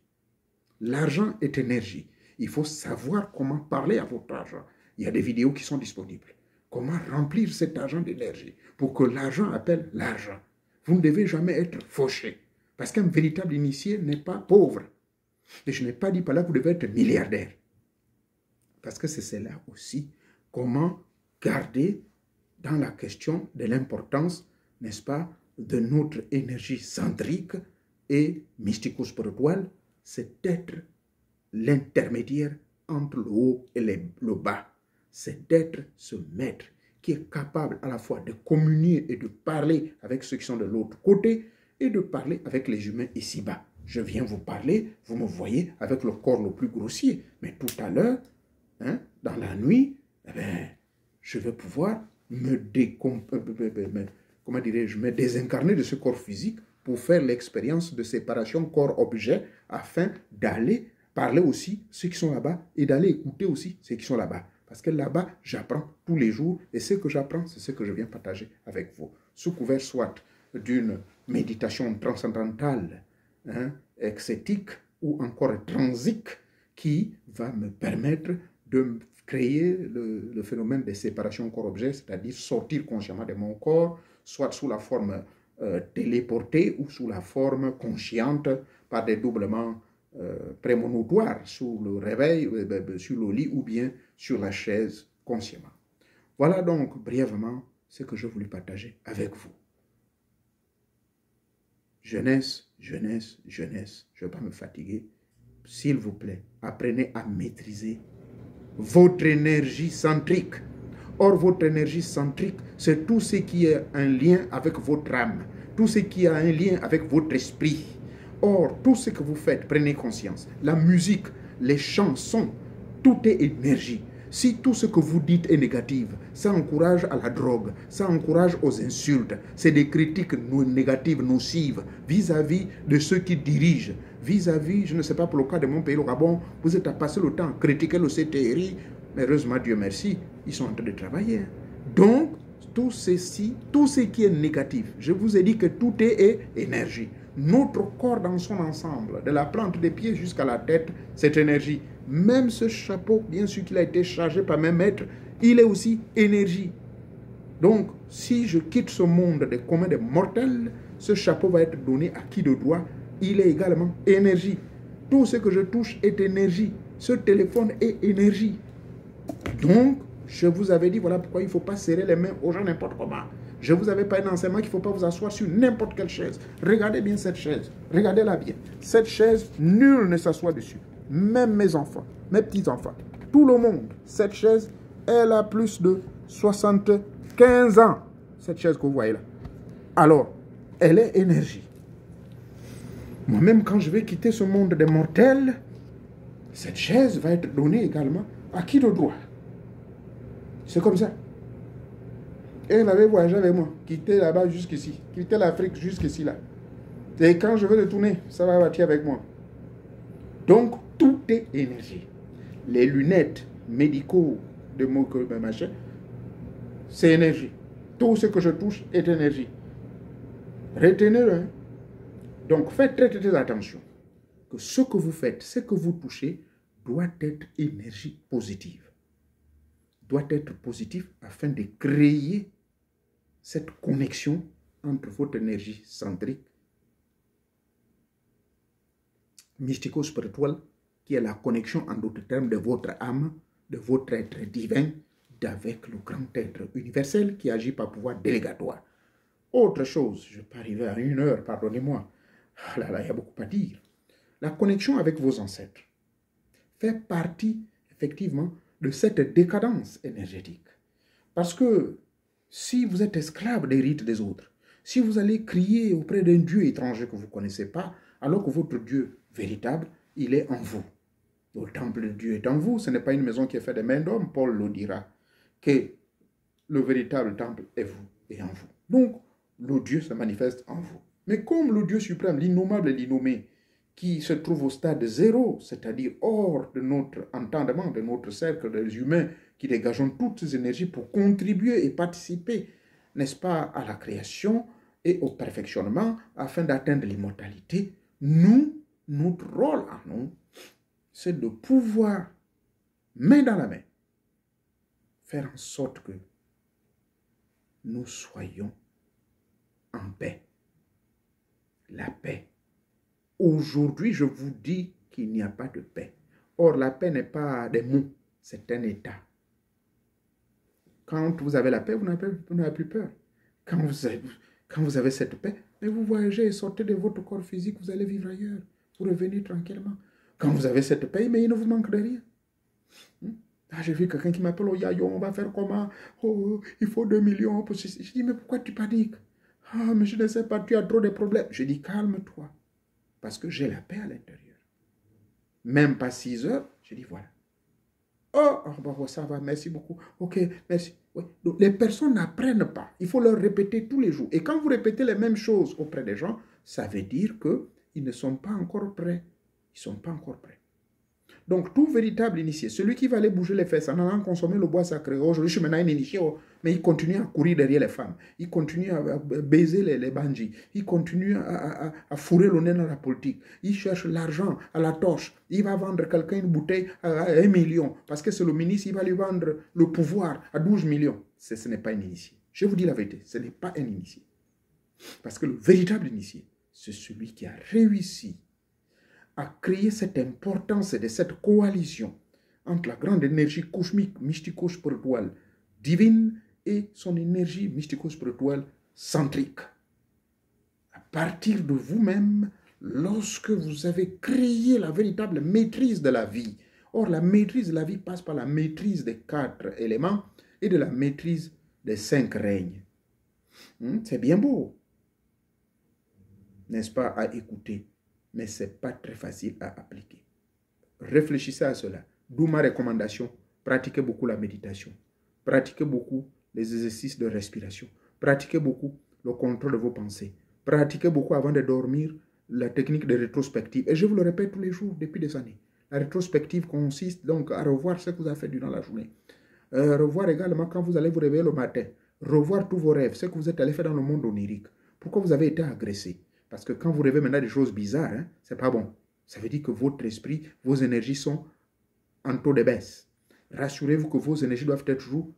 L'argent est énergie. Il faut savoir comment parler à votre argent. Il y a des vidéos qui sont disponibles. Comment remplir cet argent d'énergie pour que l'argent appelle l'argent. Vous ne devez jamais être fauché. Parce qu'un véritable initié n'est pas pauvre. Et je n'ai pas dit par là que vous devez être milliardaire. Parce que c'est cela aussi. Comment garder dans la question de l'importance, n'est-ce pas, de notre énergie centrique et mystico-spirituelle, c'est d'être l'intermédiaire entre le haut et le bas. C'est d'être ce maître qui est capable à la fois de communier et de parler avec ceux qui sont de l'autre côté et de parler avec les humains ici-bas. Je viens vous parler, vous me voyez avec le corps le plus grossier, mais tout à l'heure, dans la nuit, je vais pouvoir me désincarner de ce corps physique pour faire l'expérience de séparation corps-objet afin d'aller parler aussi ceux qui sont là-bas et d'aller écouter aussi ceux qui sont là-bas. Parce que là-bas, j'apprends tous les jours et ce que j'apprends, c'est ce que je viens partager avec vous. Sous couvert soit d'une méditation transcendantale, exétique ou encore transique qui va me permettre de créer le phénomène de séparation corps-objet, c'est-à-dire sortir consciemment de mon corps, soit sous la forme téléportée ou sous la forme consciente par des doublements prémonitoires sous le réveil, sur le lit ou bien sur la chaise consciemment. Voilà donc brièvement ce que je voulais partager avec vous. Jeunesse, jeunesse, jeunesse, je ne vais pas me fatiguer. S'il vous plaît, apprenez à maîtriser votre énergie centrique. Or, votre énergie centrique, c'est tout ce qui est un lien avec votre âme, tout ce qui a un lien avec votre esprit. Or, tout ce que vous faites, prenez conscience. La musique, les chansons, tout est énergie. Si tout ce que vous dites est négatif, ça encourage à la drogue, ça encourage aux insultes. C'est des critiques négatives, nocives, vis-à-vis de ceux qui dirigent, vis-à-vis, je ne sais pas pour le cas de mon pays, le Gabon, vous êtes à passer le temps à critiquer le CTRI, mais heureusement, Dieu merci, ils sont en train de travailler. Donc, tout ceci, tout ce qui est négatif, je vous ai dit que tout est énergie. Notre corps dans son ensemble, de la plante des pieds jusqu'à la tête, c'est énergie. Même ce chapeau, bien sûr qu'il a été chargé par mes maîtres, il est aussi énergie. Donc, si je quitte ce monde des communs des mortels, ce chapeau va être donné à qui de droit. Il est également énergie. Tout ce que je touche est énergie. Ce téléphone est énergie. Donc, je vous avais dit, voilà pourquoi il ne faut pas serrer les mains aux gens n'importe comment. Je vous avais pas un enseignement qu'il ne faut pas vous asseoir sur n'importe quelle chaise. Regardez bien cette chaise. Regardez-la bien. Cette chaise, nul ne s'assoit dessus. Même mes enfants, mes petits-enfants, tout le monde. Cette chaise, elle a plus de 75 ans. Cette chaise que vous voyez là. Alors, elle est énergie. Moi-même, quand je vais quitter ce monde des mortels, cette chaise va être donnée également à qui de droit. C'est comme ça. Elle avait voyagé avec moi, quitté là-bas jusqu'ici, quitté l'Afrique jusqu'ici là. Et quand je vais retourner, ça va partir avec moi. Donc, tout est énergie. Les lunettes médicaux de mon machin, c'est énergie. Tout ce que je touche est énergie. Retenez-le. Hein? Donc, faites très, très attention. Que ce que vous faites, ce que vous touchez, doit être énergie positive. Doit être positif afin de créer cette connexion entre votre énergie centrique, mystico-spirituelle, qui est la connexion en d'autres termes de votre âme, de votre être divin, d'avec le grand être universel qui agit par pouvoir délégatoire. Autre chose, je peux arriver à 1 heure, pardonnez-moi. Ah là là, il y a beaucoup à dire. La connexion avec vos ancêtres fait partie, effectivement, de cette décadence énergétique. Parce que si vous êtes esclave des rites des autres, si vous allez crier auprès d'un Dieu étranger que vous ne connaissez pas, alors que votre Dieu véritable, il est en vous. Le temple de Dieu est en vous, ce n'est pas une maison qui est faite de main d'homme, Paul le dira, que le véritable temple est vous et en vous. Donc, le Dieu se manifeste en vous. Mais comme le Dieu suprême, l'innommable et l'innommé, qui se trouve au stade 0, c'est-à-dire hors de notre entendement, de notre cercle des humains qui dégageons toutes ces énergies pour contribuer et participer, n'est-ce pas, à la création et au perfectionnement afin d'atteindre l'immortalité. Nous, notre rôle à nous, c'est de pouvoir, main dans la main, faire en sorte que nous soyons en paix. La paix. Aujourd'hui, je vous dis qu'il n'y a pas de paix. Or, la paix n'est pas des mots, c'est un état. Quand vous avez la paix, vous n'avez plus peur. Quand vous avez cette paix, mais vous voyagez et sortez de votre corps physique, vous allez vivre ailleurs. Vous revenez tranquillement. Quand vous avez cette paix, mais il ne vous manque de rien. Ah, j'ai vu quelqu'un qui m'appelle, oh Yayo, on va faire comment? Oh, il faut 2 millions pour ceci. Je dis, mais pourquoi tu paniques? Ah, mais je ne sais pas, tu as trop de problèmes. Je dis, calme-toi, parce que j'ai la paix à l'intérieur. Même pas 6 heures, je dis, voilà. Oh, bon, ça va, merci beaucoup. Ok, merci. Oui. Donc, les personnes n'apprennent pas. Il faut leur répéter tous les jours. Et quand vous répétez les mêmes choses auprès des gens, ça veut dire qu'ils ne sont pas encore prêts. Ils ne sont pas encore prêts. Donc, tout véritable initié, celui qui va aller bouger les fesses en allant consommer le bois sacré, aujourd'hui, je suis maintenant un initié, mais il continue à courir derrière les femmes, il continue à baiser les bandits, il continue à fourrer le nez dans la politique, il cherche l'argent à la torche, il va vendre quelqu'un une bouteille à 1 million, parce que c'est le ministre, il va lui vendre le pouvoir à 12 millions. Ce n'est pas un initié. Je vous dis la vérité, ce n'est pas un initié. Parce que le véritable initié, c'est celui qui a réussi à créer cette importance de cette coalition entre la grande énergie cosmique, mystico-spirituelle, divine et son énergie mystico-spirituelle centrique. À partir de vous-même, lorsque vous avez créé la véritable maîtrise de la vie. Or, la maîtrise de la vie passe par la maîtrise des 4 éléments et de la maîtrise des 5 règnes. C'est bien beau, n'est-ce pas, à écouter, mais ce n'est pas très facile à appliquer. Réfléchissez à cela. D'où ma recommandation, pratiquez beaucoup la méditation, pratiquez beaucoup les exercices de respiration, pratiquez beaucoup le contrôle de vos pensées, pratiquez beaucoup avant de dormir la technique de rétrospective. Et je vous le répète tous les jours depuis des années. La rétrospective consiste donc à revoir ce que vous avez fait durant la journée. Revoir également quand vous allez vous réveiller le matin. Revoir tous vos rêves, ce que vous êtes allé faire dans le monde onirique. Pourquoi vous avez été agressé? Parce que quand vous rêvez maintenant des choses bizarres, hein, ce n'est pas bon. Ça veut dire que votre esprit, vos énergies sont en taux de baisse. Rassurez-vous que vos énergies doivent être toujours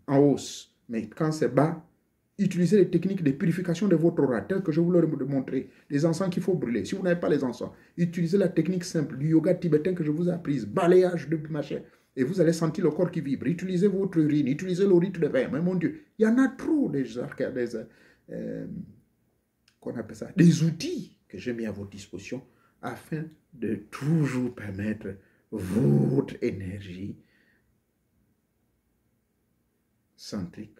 en hausse. Mais quand c'est bas, utilisez les techniques de purification de votre aura, telles que je vous l'ai montré. Les encens qu'il faut brûler. Si vous n'avez pas les encens, utilisez la technique simple du yoga tibétain que je vous ai apprise. Balayage de machin. Et vous allez sentir le corps qui vibre. Utilisez votre urine, utilisez le rite de vin. Mais mon Dieu, il y en a trop qu'on appelle ça, des outils que j'ai mis à votre disposition afin de toujours permettre votre énergie centrique,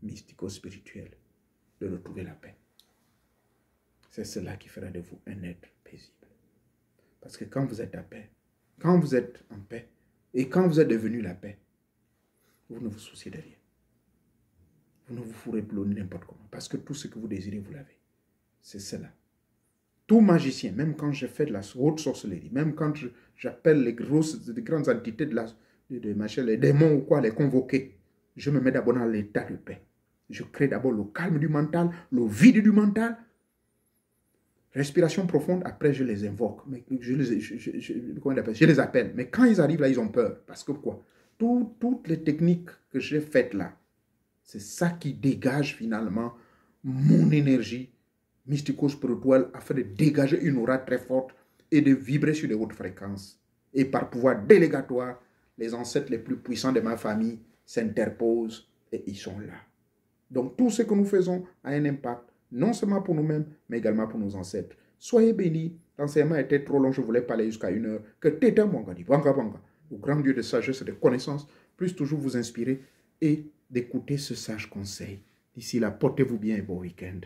mystico-spirituelle, de retrouver la paix. C'est cela qui fera de vous un être paisible. Parce que quand vous êtes à paix, quand vous êtes en paix, et quand vous êtes devenu la paix, vous ne vous souciez de rien. Vous ne vous fourrez plus n'importe comment. Parce que tout ce que vous désirez, vous l'avez. C'est cela. Tout magicien, même quand je fais de la haute sorcellerie, même quand j'appelle les grandes entités les démons ou quoi, les convoquer, je me mets d'abord dans l'état de paix. Je crée d'abord le calme du mental, le vide du mental. Respiration profonde, après je les invoque. Mais je les appelle. Mais quand ils arrivent là, ils ont peur. Parce que quoi? Toutes les techniques que j'ai faites là, c'est ça qui dégage finalement mon énergie mystico-spirituelle afin de dégager une aura très forte et de vibrer sur des hautes fréquences. Et par pouvoir délégatoire, les ancêtres les plus puissants de ma famille s'interposent et ils sont là. Donc tout ce que nous faisons a un impact, non seulement pour nous-mêmes, mais également pour nos ancêtres. Soyez bénis. L'enseignement était trop long, je voulais parler jusqu'à 1 heure. Que Teta Mwangadi, Banga Banga, le grand Dieu de sagesse et de connaissance, puisse toujours vous inspirer et d'écouter ce sage conseil. D'ici là, portez-vous bien et bon week-end.